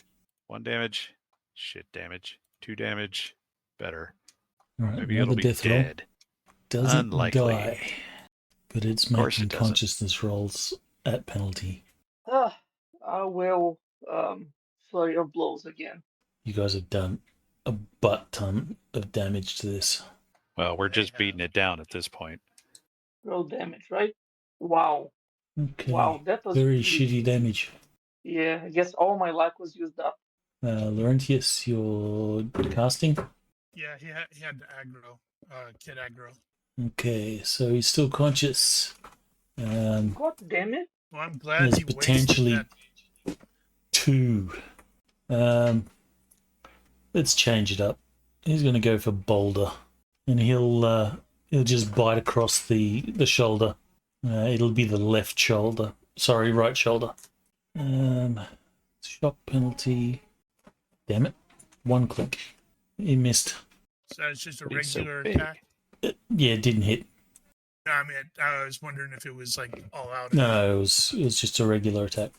1 damage. Shit damage. 2 damage. Better. All right. Maybe Another it'll be death roll. dead. Doesn't Unlikely. die, but it's course making it doesn't. consciousness rolls at penalty. I will flurry of blows again. You guys have done a butt ton of damage to this. Well, we're just beating it down at this point. Roll damage, right? Wow. Okay. Wow, that was Very really shitty damage. Yeah, I guess all my luck was used up. Laurentius, you're casting. Yeah, he had the aggro. Kid aggro. Okay, so he's still conscious. God damn it. Well, I'm glad There's he potentially wasted that. 2. Let's change it up. He's going to go for Boulder, and he'll just bite across the shoulder. It'll be the left shoulder. Sorry, right shoulder. Shock penalty. Damn it! 1 click. He missed. So it's just a But he's so regular big. attack. Yeah, it didn't hit. No, I mean, I was wondering if it was like all out. No, it was just a regular attack.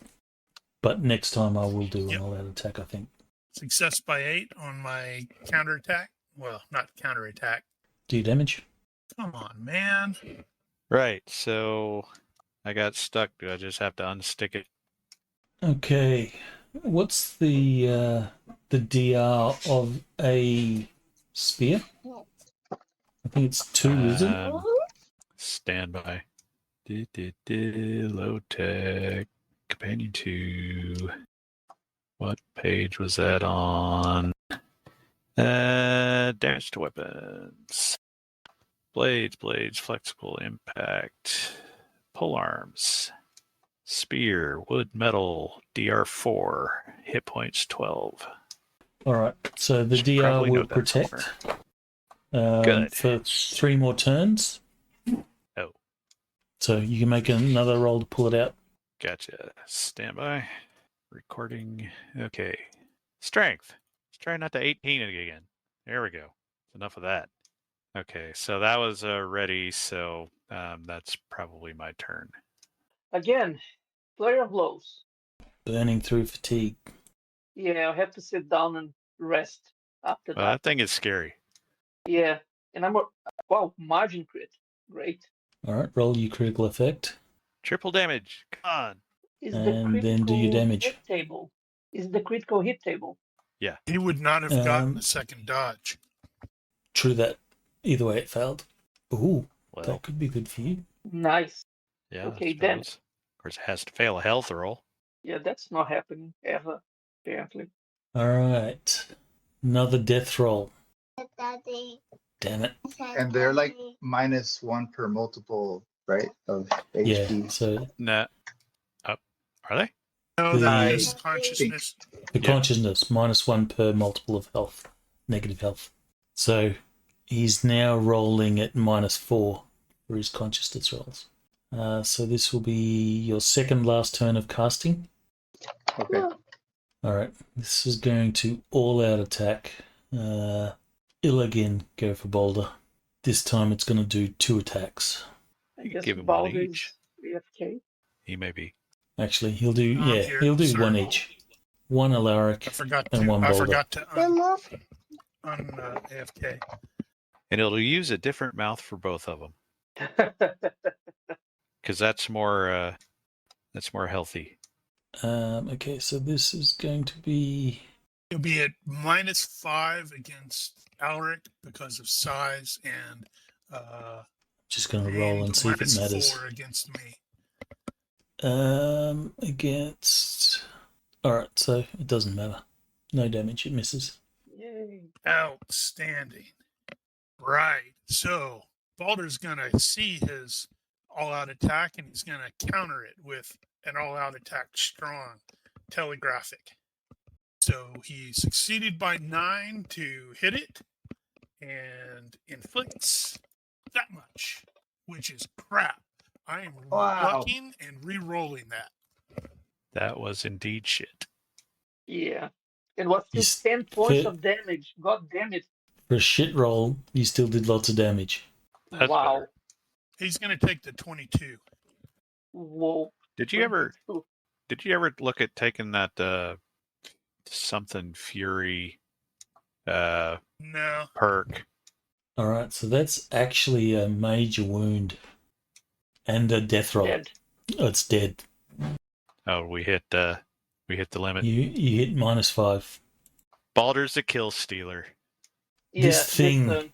But next time I will do Yep. an all-out attack, I think. Success by 8 on my counterattack. Well, not counterattack. Do damage. Come on, man. Right, so I got stuck. Do I just have to unstick it? Okay. What's the DR of a spear? I think it's 2, is it? Standby. Low tech. Companion 2. What page was that on? Damage to weapons. Blades, flexible impact. Pole arms. Spear, wood, metal, DR4. Hit points 12. All right. So the Should DR probably will note that protect Good. for 3 more turns. Oh. So you can make another roll to pull it out. Gotcha. Standby. Recording. Okay. Strength. Let's try not to 18 it again. There we go. Enough of that. Okay, so that was ready, so that's probably my turn. Again, flurry of blows. Burning through fatigue. Yeah, I'll have to sit down and rest after Well, that. that thing is scary. Yeah, and wow, margin crit. Great. All right. Roll your critical effect. Triple damage. Come on. Is And then do your damage. hit table? Is the critical hit table? He would not have gotten the second dodge. True that. Either way, it failed. Ooh, Well, that could be good for you. Nice. yeah. okay, I then. suppose. Of course, it has to fail a health roll. Yeah, that's not happening ever, apparently. All right. Another death roll. Damn it. And they're like -1 per multiple, right? Of HP. Yeah. So Nah. Up. Are they? No, The- that is consciousness. the Yeah. consciousness, -1 per multiple of health, negative health. So he's now rolling at -4 for his consciousness rolls. So this will be your second last turn of casting. Okay. All right. This is going to all-out attack. Ill again, go for Boulder. This time it's going to do 2 attacks. I guess give him one Baldur each. is AFK. He may be. Actually, he'll do Here, he'll do sorry. 1 each. 1 Alaric I forgot and to. 1 I Boulder. forgot to AFK. And it'll use a different mouth for both of them because that's more healthy. Okay, so this is going to be... It'll be at -5 against Alaric because of size, and just going to roll and see if it matters. -4 against me. Against... Alright, so it doesn't matter. No damage, it misses. Yay. Outstanding. Right. So Baldur's gonna see his all-out attack, and he's gonna counter it with an all-out attack strong telegraphic. So he succeeded by 9 to hit it and inflicts that much, which is crap. I am lucking and re-rolling that. That was indeed shit. Yeah. And what's He's still 10 points fit. of damage? God damn it. For a shit roll, you still did lots of damage. That's wow. better. He's going to take the 22. Whoa. Did you ever 22. look at taking that something fury No. perk? Alright, so that's actually a major wound. And a death roll. Dead. Oh, it's dead. Oh, we hit the limit. You hit -5. Baldur's a kill stealer. Yeah, This thing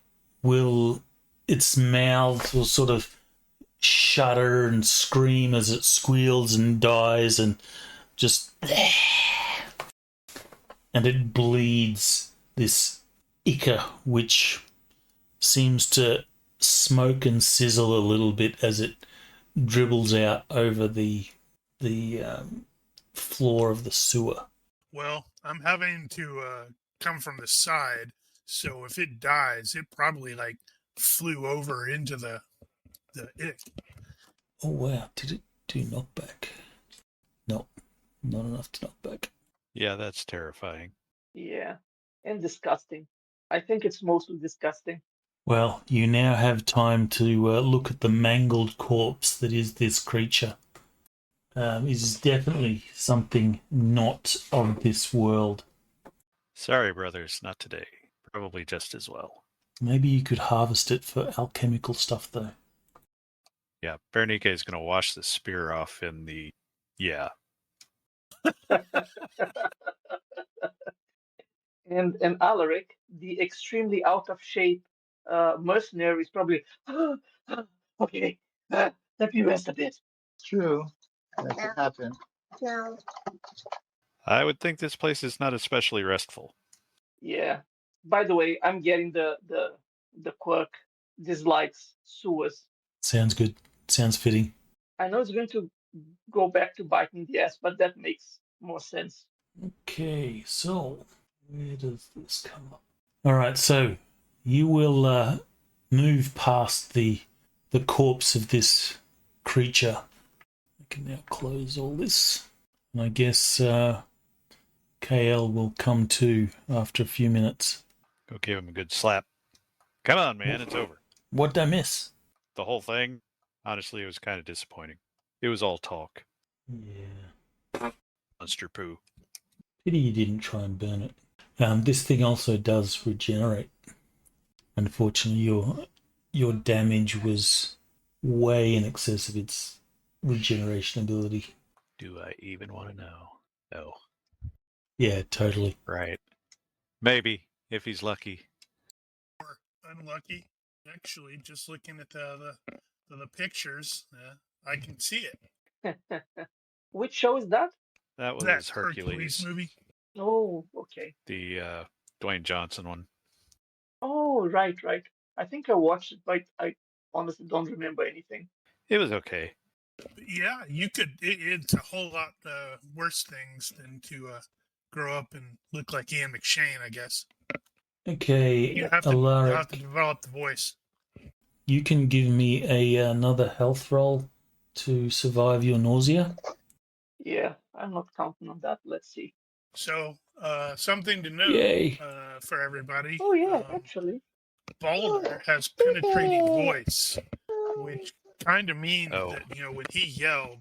its mouth will sort of shudder and scream as it squeals and dies and just... And it bleeds this ichor, which seems to smoke and sizzle a little bit as it dribbles out over the floor of the sewer. Well, I'm having to come from the side, so if it dies, it probably flew over into the ick. Oh wow, did it do knockback? No, not enough to knock back. Yeah, that's terrifying. Yeah. And disgusting. I think it's mostly disgusting. Well, you now have time to look at the mangled corpse that is this creature. It is definitely something not of this world. Sorry, brothers, not today. Probably just as well. Maybe you could harvest it for alchemical stuff, though. Yeah, Bernice is going to wash the spear off in the... Yeah. And Alaric, the extremely out of shape mercenary, is probably okay. Let me rest a bit. True. That could happen. No. I would think this place is not especially restful. Yeah. By the way, I'm getting the quirk dislikes sewers. Sounds good. Sounds fitting. I know it's going to go back to biting the ass, but that makes more sense. Okay, so where does this come up? All right, so you will move past the corpse of this creature. I can now close all this. And I guess KL will come to after a few minutes. Go give him a good slap. Come on, man, it's over. What'd I miss? The whole thing, honestly, it was kind of disappointing. It was all talk. Yeah. Monster poo. Pity you didn't try and burn it. This thing also does regenerate. Unfortunately, your damage was way in excess of its regeneration ability. Do I even want to know? No. Yeah, totally. Right. Maybe, if he's lucky. Or unlucky. Actually, just looking at the pictures, I can see it. Which show is that? That was That Hercules movie. Oh, okay. The Dwayne Johnson one. Oh, right. I think I watched it, but I honestly don't remember anything. It was okay. Yeah, you could. It's a whole lot worse things than to grow up and look like Ian McShane, I guess. Okay, You have to develop the voice. You can give me another health roll to survive your nausea. Yeah, I'm not counting on that. Let's see. So, something to note Yay. for everybody. Oh yeah, actually. Boulder has penetrating voice, which kind of means that, when he yelled,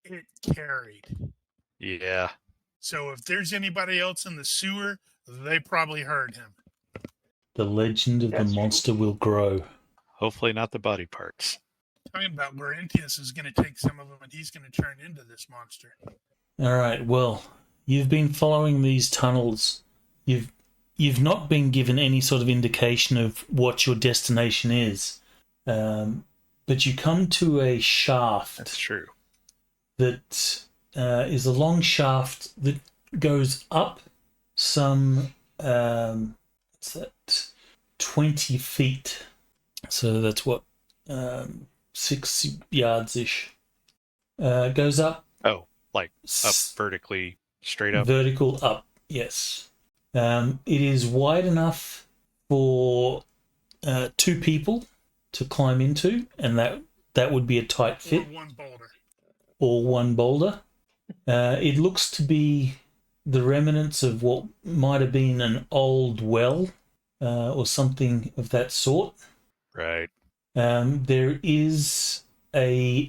it carried. Yeah. So if there's anybody else in the sewer, they probably heard him. The legend of That's the true. monster will grow. Hopefully not the body parts. Talking about Laurentius is going to take some of them and he's going to turn into this monster. All right. Well, you've been following these tunnels. You've not been given any sort of indication of what your destination is, but you come to a shaft. That's true. That is a long shaft that goes up some 20 feet. So that's what 6 yards ish. Goes up. Oh, like up vertically, straight up. Vertical up. Yes. It is wide enough for 2 people to climb into, and that would be a tight fit. Or one boulder. It looks to be the remnants of what might have been an old well or something of that sort. Right. There is a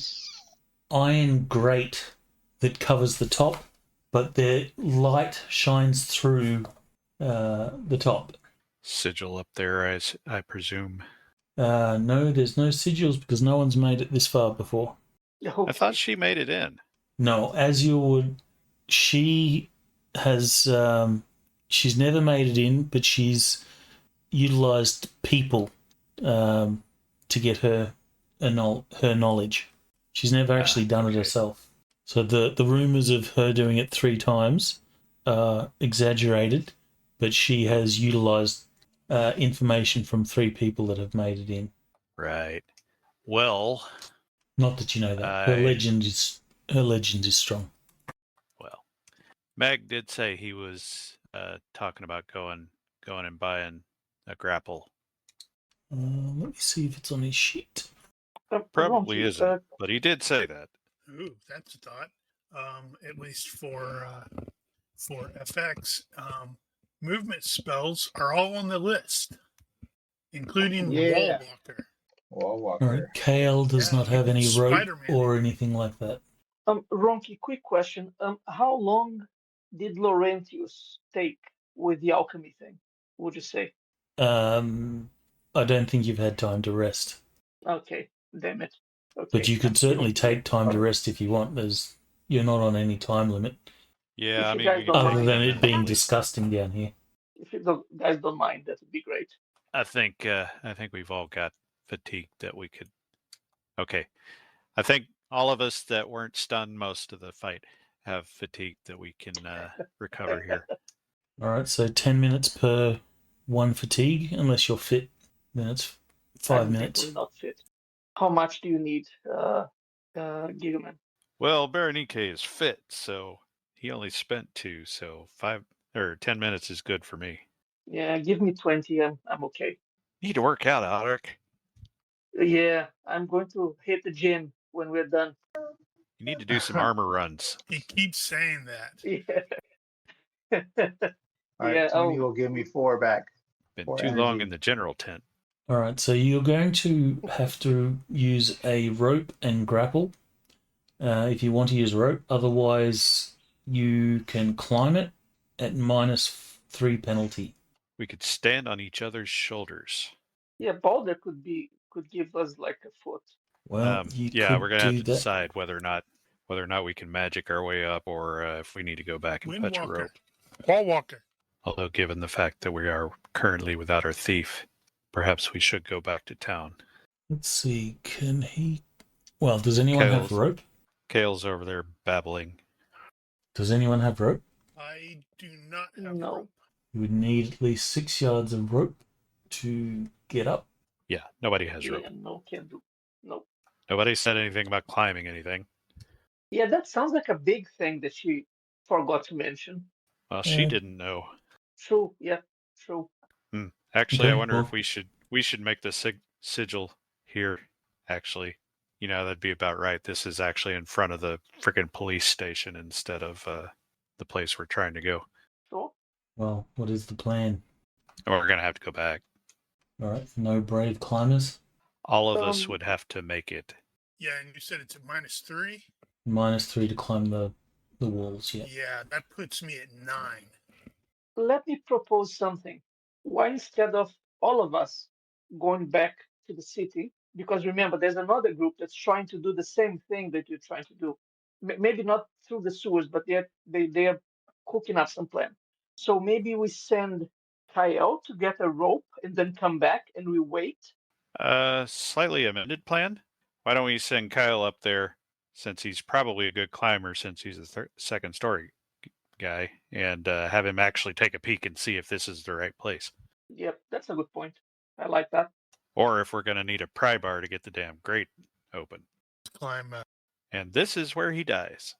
iron grate that covers the top, but the light shines through the top. Sigil up there, I presume. No, there's no sigils because no one's made it this far before. Okay. I thought she made it in. No, as you would, she has. She's never made it in, but she's utilized people to get her knowledge. She's never actually done it herself. So the rumors of her doing it 3 times are exaggerated, but she has utilized information from 3 people that have made it in. Right. Well, not that you know that her legend is strong. Well, Meg did say he was talking about going and buying a grapple. Let me see if it's on his sheet. Probably isn't, but he did say that. Ooh, that's a thought. At least for FX, movement spells are all on the list, including Wall Walker. Wall Walker. All right. Kale does not have any rope Spider-Man. or anything like that. Ronky, quick question. How long did Laurentius take with the alchemy thing, would you say? I don't think you've had time to rest. Okay, damn it. Okay. But you could certainly take time to rest if you want. You're not on any time limit. Yeah, I mean, other than it being disgusting down here. If you guys don't mind, that would be great. I think we've all got fatigue that we could. Okay, I think all of us that weren't stunned most of the fight have fatigue that we can recover here. All right, so 10 minutes per 1 fatigue, unless you're fit. Then it's 5 minutes. I'm not fit. How much do you need, Gigaman? Well, Berenike is fit, so he only spent 2, so 5 or 10 minutes is good for me. Yeah, give me 20. I'm okay. Need to work out, Alaric. Yeah, I'm going to hit the gym when we're done. You need to do some armor runs. He keeps saying that. Yeah. All right, Tony will give me 4 back. Been too long in the general tent. All right, so you're going to have to use a rope and grapple if you want to use rope. Otherwise, you can climb it at -3 penalty. We could stand on each other's shoulders. Yeah, Boulder could give us like a foot. Well, we're gonna have to decide whether or not we can magic our way up, or if we need to go back and fetch a rope. Wall Walker. Although, given the fact that we are currently without our thief, perhaps we should go back to town. Let's see, can he... Well, does anyone have rope? Kale's over there babbling. Does anyone have rope? I do not have rope. You would need at least 6 yards of rope to get up. Yeah, nobody has rope. No, can't do. No. Nobody said anything about climbing anything. Yeah, that sounds like a big thing that she forgot to mention. Well, she didn't know. True. Yeah. True. Actually, I wonder if we should make the sigil here. Actually, that'd be about right. This is actually in front of the freaking police station instead of the place we're trying to go. Sure. Well, what is the plan? We're going to have to go back. All right, no brave climbers. All of us would have to make it. Yeah, and you said it's a -3? -3 to climb the walls, yeah. Yeah, that puts me at 9. Let me propose something. Why instead of all of us going back to the city, because remember, there's another group that's trying to do the same thing that you're trying to do. Maybe not through the sewers, but they're cooking up some plan. So maybe we send Kyle to get a rope and then come back and we wait. Slightly amended plan. Why don't we send Kyle up there, since he's probably a good climber, since he's a second story guy, and have him actually take a peek and see if this is the right place. Yep, that's a good point. I like that. Or if we're going to need a pry bar to get the damn grate open. Climb. And this is where he dies.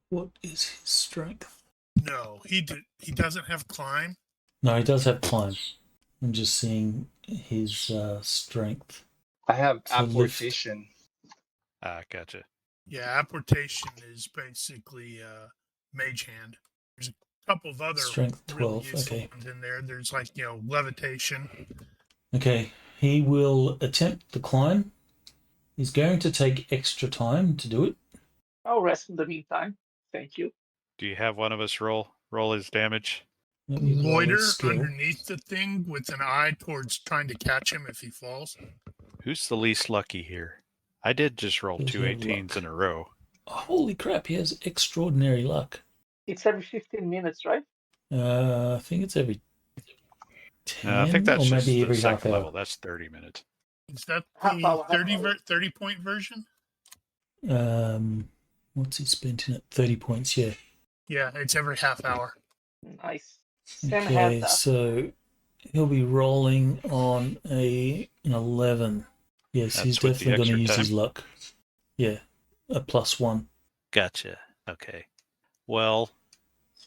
What is his strength? No, he doesn't have climb. No, he does have climb. I'm just seeing his strength. I have So lift. apportation. Gotcha. Yeah, apportation is basically mage hand. There's a couple of other Strength really 12, useful okay. ones in there. There's like, levitation. Okay, he will attempt the climb. He's going to take extra time to do it. I'll rest in the meantime. Thank you. Do you have one of us roll his damage? Let me roll Loiter his skill. underneath the thing with an eye towards trying to catch him if he falls. Who's the least lucky here? I did just roll There's two no 18s luck. in a row. Holy crap, he has extraordinary luck. It's every 15 minutes, right? I think it's every 10 I think that's or just maybe the every half second hour. level. That's 30 minutes. Is that Half the hour, half 30, hour. 30-point version? What's he spent in it? 30 points, yeah. Yeah, it's every half hour. Nice. Sam had Okay, that. so he'll be rolling on an 11. Yes, That's he's with the definitely going to extra use time? his luck. Yeah, a +1. Gotcha. Okay. Well,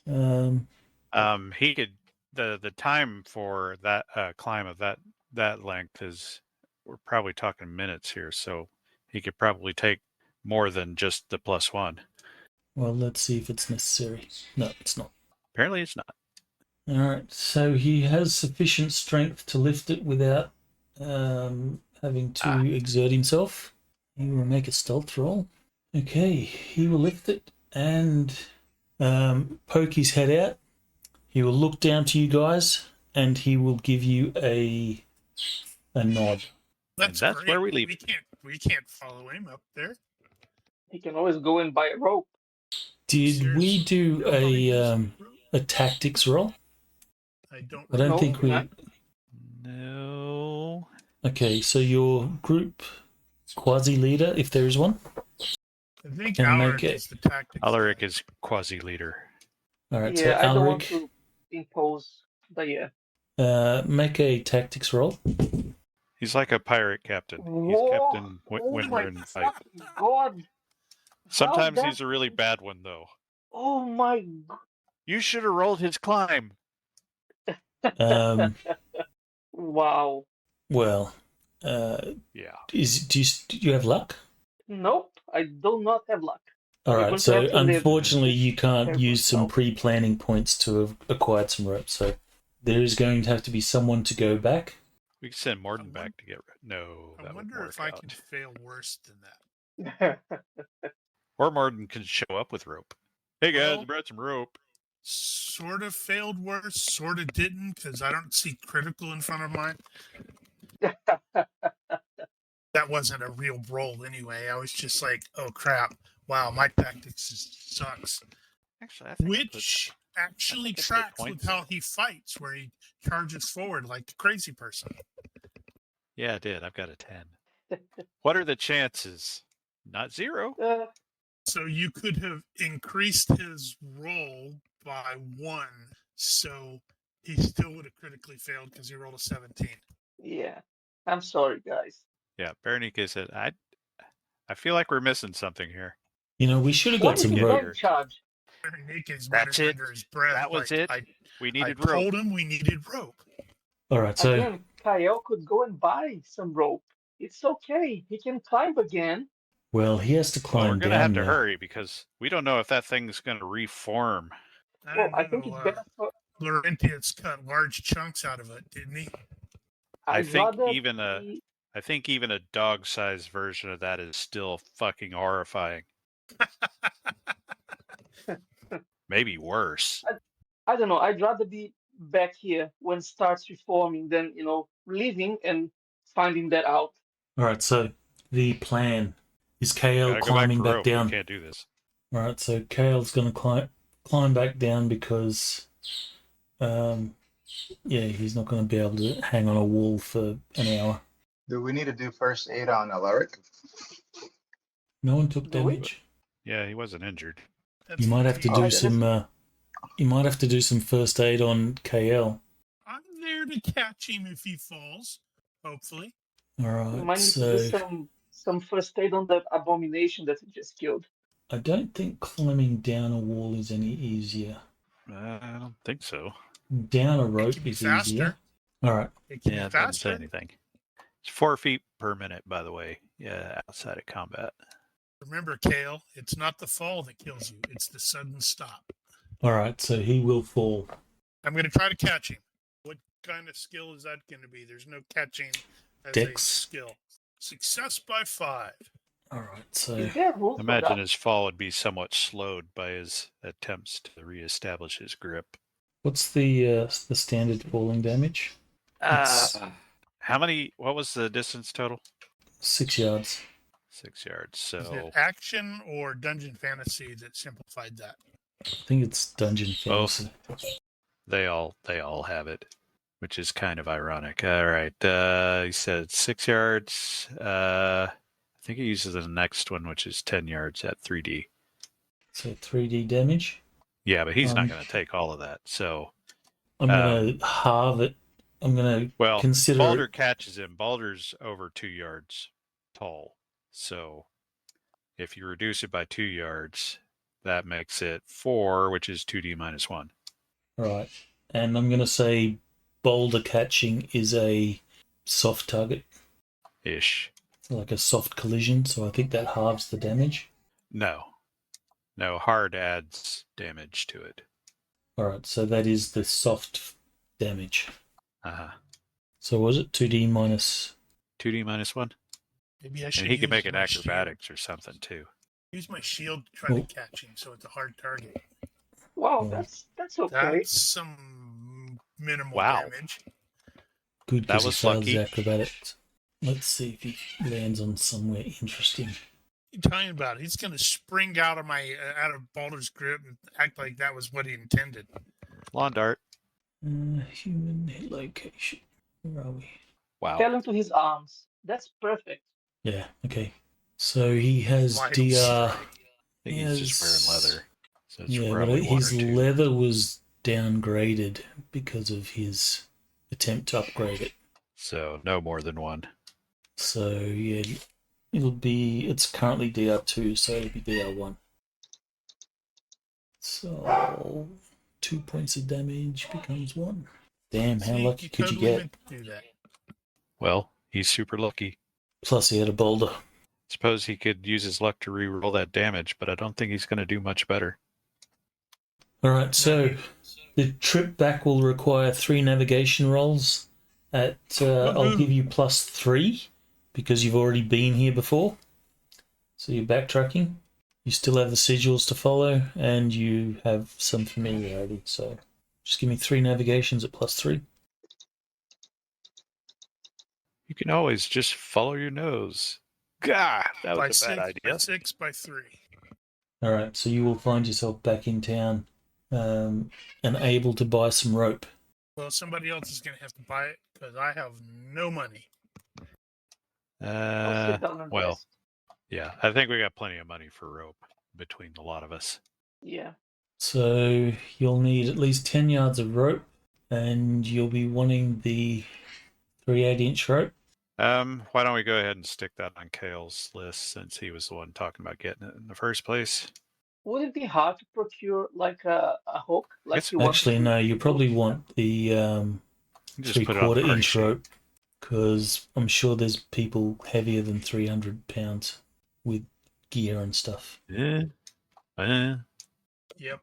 he could the time for that climb of that length is, we're probably talking minutes here, so he could probably take more than just the +1. Well, let's see if it's necessary. No, it's not. Apparently, it's not. All right, so he has sufficient strength to lift it without having to exert himself. He will make a stealth roll. Okay, he will lift it and poke his head out. He will look down to you guys and he will give you a nod. That's that's great. where we leave it. We can't follow him up there. He can always go and buy a rope. Did we do a tactics roll? I don't I don't No, think we. not. No. Okay, so your group quasi leader, if there is one. I think Can Alaric make it- is the tactics. Alaric guy. is quasi-leader. All right, Yeah, I so don't want Alaric, to impose the make a tactics roll. He's like a pirate captain. He's Whoa! Captain Oh when my we're in the fight. fucking god! Sometimes that- he's a really bad one, though. Oh my! You should have rolled his climb. Wow. Well, Yeah. do you have luck? Nope, I do not have luck. All You're right, going to so have to live unfortunately you can't careful use some yourself. pre-planning points to have acquired some rope. So there is going to have to be someone to go back. We can send Morden back to get. No, I that would wonder work if I out. can fail worse than that. Or Morden can show up with rope. Hey guys, Well- I brought some rope. Sort of failed worse, sort of didn't, because I don't see critical in front of mine. That wasn't a real roll anyway. I was just like, oh crap, wow, my tactics sucks. Actually, I think Which actually I put tracks with points how he fights, where he charges forward like a crazy person. Yeah, I did. I've got a 10. What are the chances? Not 0. So you could have increased his roll by 1, so he still would have critically failed because he rolled a 17. Yeah, I'm sorry, guys. Yeah, Berenice said, I feel like we're missing something here. You know, we should have What got is some he rope. in charge? Nick is That's muttering it. under his breath. That was like, it. We I needed rope. told him we needed rope. All right, so Again, Kyle could go and buy some rope. It's okay. He can climb again. Well, he has to Well, climb we're going to down have to now. hurry because we don't know if that thing's going to reform. I Well, don't I think it's know. better for. Laurentius cut large chunks out of it, didn't he? I I'd think rather even be. a dog-sized version of that is still fucking horrifying. Maybe worse. I don't know. I'd rather be back here when it starts reforming than leaving and finding that out. All right, so the plan is Kale Gotta go back climbing for back rope. down. We can't do this. All right, so Kale's going to climb back down because, he's not going to be able to hang on a wall for an hour. Do we need to do first aid on Alaric? No one took Do we? damage. Yeah, he wasn't injured. That's You might have to the- do Okay, some. You might have to do some first aid on KL. I'm there to catch him if he falls. Hopefully. All We right, might need to do so some first aid on that abomination that we just killed. I don't think climbing down a wall is any easier. I don't think so. Down a It rope can be is faster. easier. All right, It can Yeah, be it doesn't say faster. anything. It's 4 feet per minute, by the way. Yeah, outside of combat. Remember, Kale, it's not the fall that kills you, it's the sudden stop. all right. So he will fall. I'm going to try to catch him. What kind of skill is that going to be? There's no catching as a Dex. skill. Success by 5. All right, so Is there rules for Imagine that? his fall would be somewhat slowed by his attempts to reestablish his grip. what's the standard falling damage? It's How many? What was the distance total? 6 yards. 6 yards. Is So it action or dungeon fantasy that simplified that? I think it's dungeon Both. fantasy. they all have it, which is kind of ironic. All right. He said 6 yards. I think he uses the next one, which is 10 yards at 3D. So 3D damage. Yeah, but he's not Um, going to take all of that. So, I'm gonna halve it. I'm gonna well, consider Baldur it. catches him. Baldur's over 2 yards tall. So, if you reduce it by 2 yards, that makes it 4, which is 2D minus 1. Right, and I'm gonna say boulder catching is a soft target, Ish. like a soft collision. So I think that halves the damage. No, hard adds damage to it. All right, so that is the soft damage. Uh-huh. So was it 2D minus? 2D minus 1. Maybe I should And he can use make an my shield. acrobatics or something too. Use my shield to try Cool. to catch him so it's a hard target. Wow, Yeah. that's okay. That's some minimal Wow. damage. Good, That because he was failed his lucky. acrobatics. Let's see if he lands on somewhere interesting. What are you talking about? He's going to spring out of Baldur's grip and act like that was what he intended. Lawn dart. Human hit location. Where are we? Wow. Fell into his arms. That's perfect. Yeah, okay. So he has Vital DR. strike. I think he's just wearing leather. So it's Yeah, but probably one his or two. leather was downgraded because of his attempt to upgrade it. So no more than 1. So yeah, it's currently DR2, so it'll be DR1. So 2 points of damage becomes 1. Damn, how See, lucky could you totally get? meant to do that. Well, he's super lucky. Plus he had a boulder. Suppose he could use his luck to re-roll that damage, but I don't think he's going to do much better. Alright, so the trip back will require 3 navigation rolls at I'll give you +3 because you've already been here before. So you're backtracking. You still have the sigils to follow and you have some familiarity. So just give me 3 navigations at +3. You can always just follow your nose. God, that By was a bad 6, idea. by 6, by 3. Alright, so you will find yourself back in town and able to buy some rope. Well, somebody else is going to have to buy it because I have no money. I'll sit down and well, rest. yeah, I think we got plenty of money for rope between the lot of us. Yeah. So you'll need at least 10 yards of rope and you'll be wanting the 3 8-inch rope. Why don't we go ahead and stick that on Kale's list since he was the one talking about getting it in the first place? Would it be hard to procure like a hook? Like It's- you want Actually, to- no, you probably want the Just put it on the 3/4 party inch sheet. rope. because I'm sure there's people heavier than 300 pounds with gear and stuff. Yeah. Yep.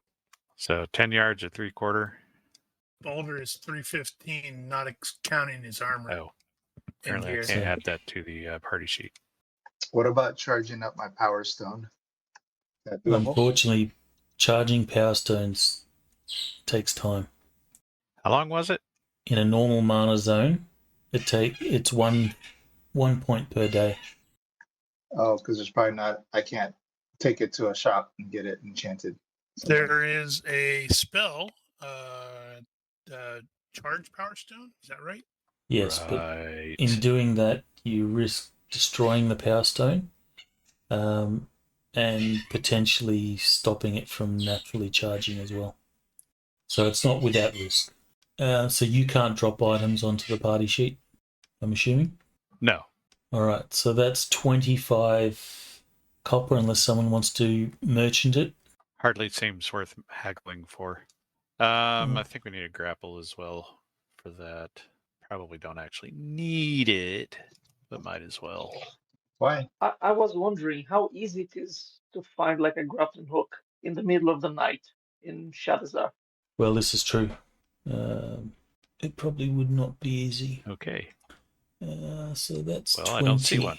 So 10 yards or 3/4. Boulder is 315, not counting his armor. Oh, and apparently I gear. can't add that to the party sheet. What about charging up my power stone? Is that doable? Unfortunately, charging power stones takes time. How long was it? In a normal mana zone, it's one point per day. Oh, because there's probably not. I can't take it to a shop and get it enchanted. There is a spell, charge power stone. Is that right? Yes, but Right. in doing that, you risk destroying the power stone, and potentially stopping it from naturally charging as well. So it's not without risk. So you can't drop items onto the party sheet, I'm assuming? No. All right, so that's 25 copper unless someone wants to merchant it. Hardly seems worth haggling for. I think we need a grapple as well for that. Probably don't actually need it, but might as well. Why? I was wondering how easy it is to find like a grappling hook in the middle of the night in Shadazar. Well, this is true. It probably would not be easy. Okay. So that's Well, 20. I don't see one.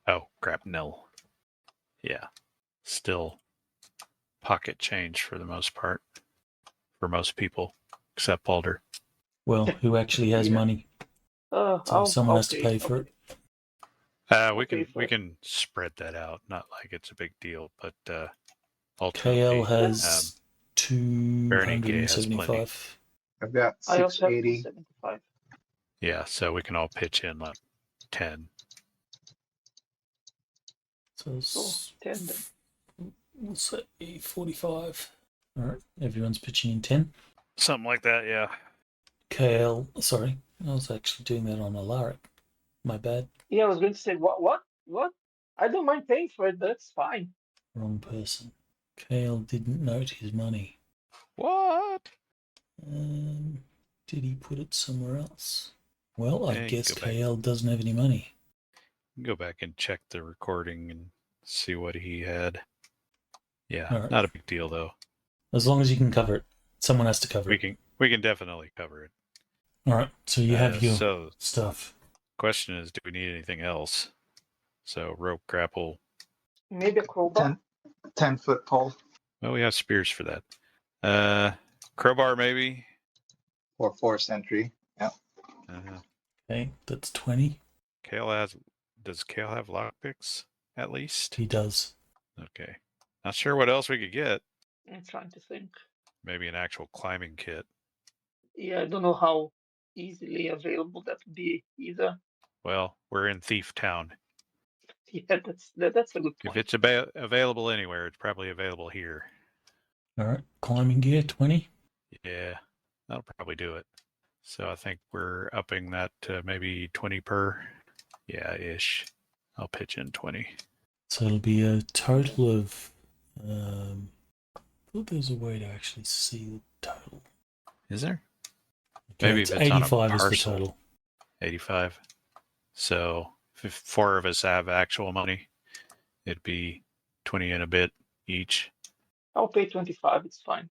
Oh, grapnel. Yeah. Still pocket change for the most part. For most people, except Balder. Well, who actually has Yeah. money? So someone has to pay for it. We pay for we it. can spread that out. Not like it's a big deal, but ultimately, KL has Bernique has 275. I've got I also have 680. 275. yeah. So we can all pitch in like 10. So So 10 then. we'll say 45. All right, everyone's pitching in 10. Something like that, yeah. KL, sorry, I was actually doing that on Alaric. My bad. Yeah, I was going to say what? I don't mind paying for it, but it's fine. Wrong person. KL didn't note his money. What? Did he put it somewhere else? Well, I Yeah, guess go back. KL doesn't have any money. Go back and check the recording and see what he had. Yeah, All right. not a big deal though. As long as you can cover it. Someone has to cover it. We can definitely cover it. All right, so you have your So stuff. question is, do we need anything else? So rope, grapple. Maybe a crowbar. 10-foot pole Well, we have spears for that. Crowbar maybe. or 4 sentry. Yeah. Okay, that's 20. Does Kale have lockpicks at least? He does. Okay. Not sure what else we could get. I'm trying to think. Maybe an actual climbing kit. Yeah, I don't know how easily available that would be either. Well, we're in Thief Town. Yeah, that's a good If point. it's available anywhere, it's probably available here. All right, climbing gear, 20. Yeah, that'll probably do it. So I think we're upping that to maybe 20 per. Yeah, ish. I'll pitch in 20. So it'll be a total of... I thought there was a way to actually see the total. Is there? Okay, Maybe it's if it's on a 85 is the parcel. total. 85. So if 4 of us have actual money, it'd be 20 and a bit each. I'll pay 25. It's fine.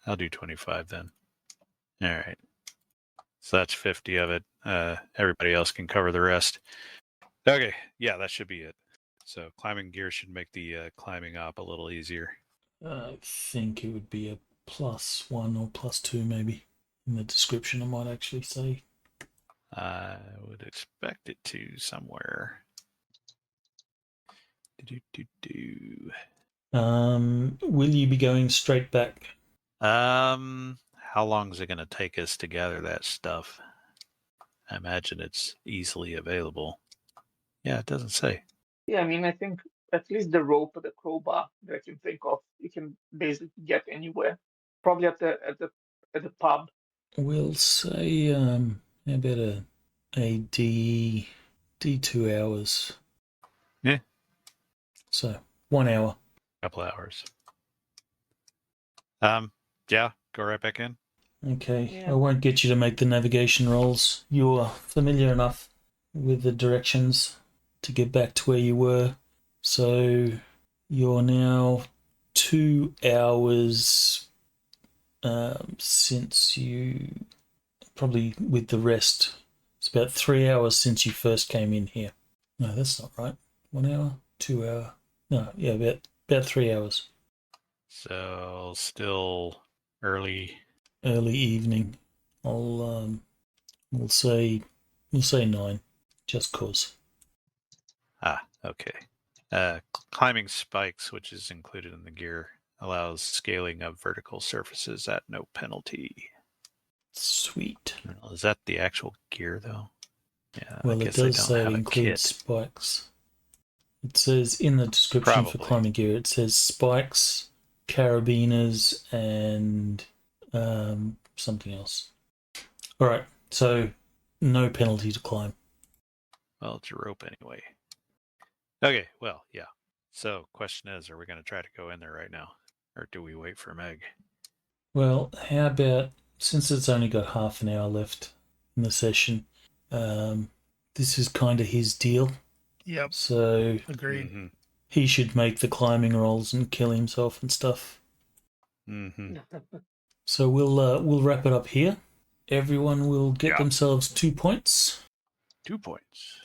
I'll do 25 then. All right. So that's 50 of it. Everybody else can cover the rest. Okay. Yeah, that should be it. So climbing gear should make the climbing up a little easier. I think it would be a +1 or +2 maybe. In the description, I might actually say. I would expect it to somewhere. Will you be going straight back? How long is it going to take us to gather that stuff? I imagine it's easily available. Yeah, it doesn't say. Yeah, I mean, I think at least the rope or the crowbar that I can think of, you can basically get anywhere. Probably at the pub. We'll say how about a D2 hours. Yeah. So 1 hour. Couple hours. Yeah, go right back in. Okay, Yeah. I won't get you to make the navigation rolls. You're familiar enough with the directions to get back to where you were. So you're now 2 hours since you, probably with the rest, it's about 3 hours since you first came in here. No, that's not right. 1 hour, 2 hour. No, yeah, about 3 hours. So still early. Early evening. We'll say 9, just cause. Okay. Climbing spikes, which is included in the gear, allows scaling of vertical surfaces at no penalty. Sweet. Is that the actual gear, though? Yeah, Well, I it guess they does don't say it have a includes kit. spikes. It says in the description for Probably. climbing gear, it says spikes, carabiners, and something else. All right, so no penalty to climb. Well, it's a rope anyway. Okay, well, yeah. So, question is, are we going to try to go in there right now? Or do we wait for Meg? Well, how about, since it's only got half an hour left in the session, this is kind of his deal. Yep. So Agreed. Mm-hmm. he should make the climbing rolls and kill himself and stuff. Mm-hmm. So we'll wrap it up here. Everyone will get themselves 2 points. 2 points.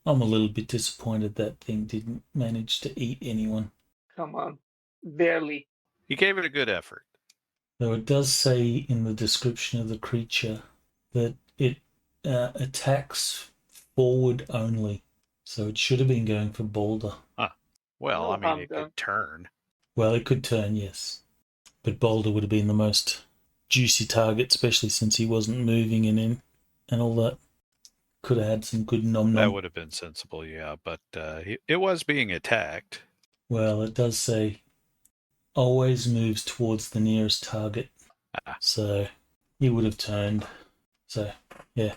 I'm a little bit disappointed that thing didn't manage to eat anyone. Come on. Barely. You gave it a good effort. Though it does say in the description of the creature that it attacks forward only. So it should have been going for Boulder. Well, No I mean, harm it done. could turn. Well, it could turn, yes. But Boulder would have been the most juicy target, especially since he wasn't moving and all that. Could have had some good nom-nom. That would have been sensible, yeah. But it was being attacked. Well, it does say always moves towards the nearest target. So he would have turned. So, yeah.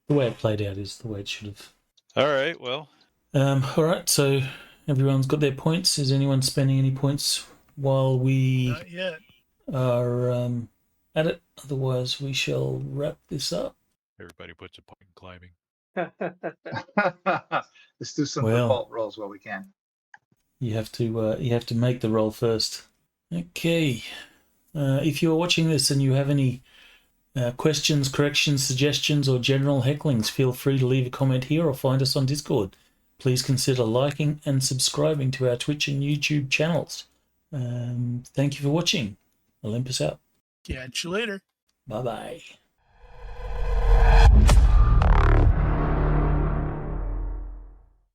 The way it played out is the way it should have. All right, well. All right, so everyone's got their points. Is anyone spending any points while we Not yet. are at it? Otherwise, we shall wrap this up. Everybody puts a point in climbing. Let's do some Well. default rolls while we can. You have to make the roll first. Okay. If you're watching this and you have any questions, corrections, suggestions, or general hecklings, feel free to leave a comment here or find us on Discord. Please consider liking and subscribing to our Twitch and YouTube channels. Thank you for watching. Olympus out. Catch you later. Bye-bye.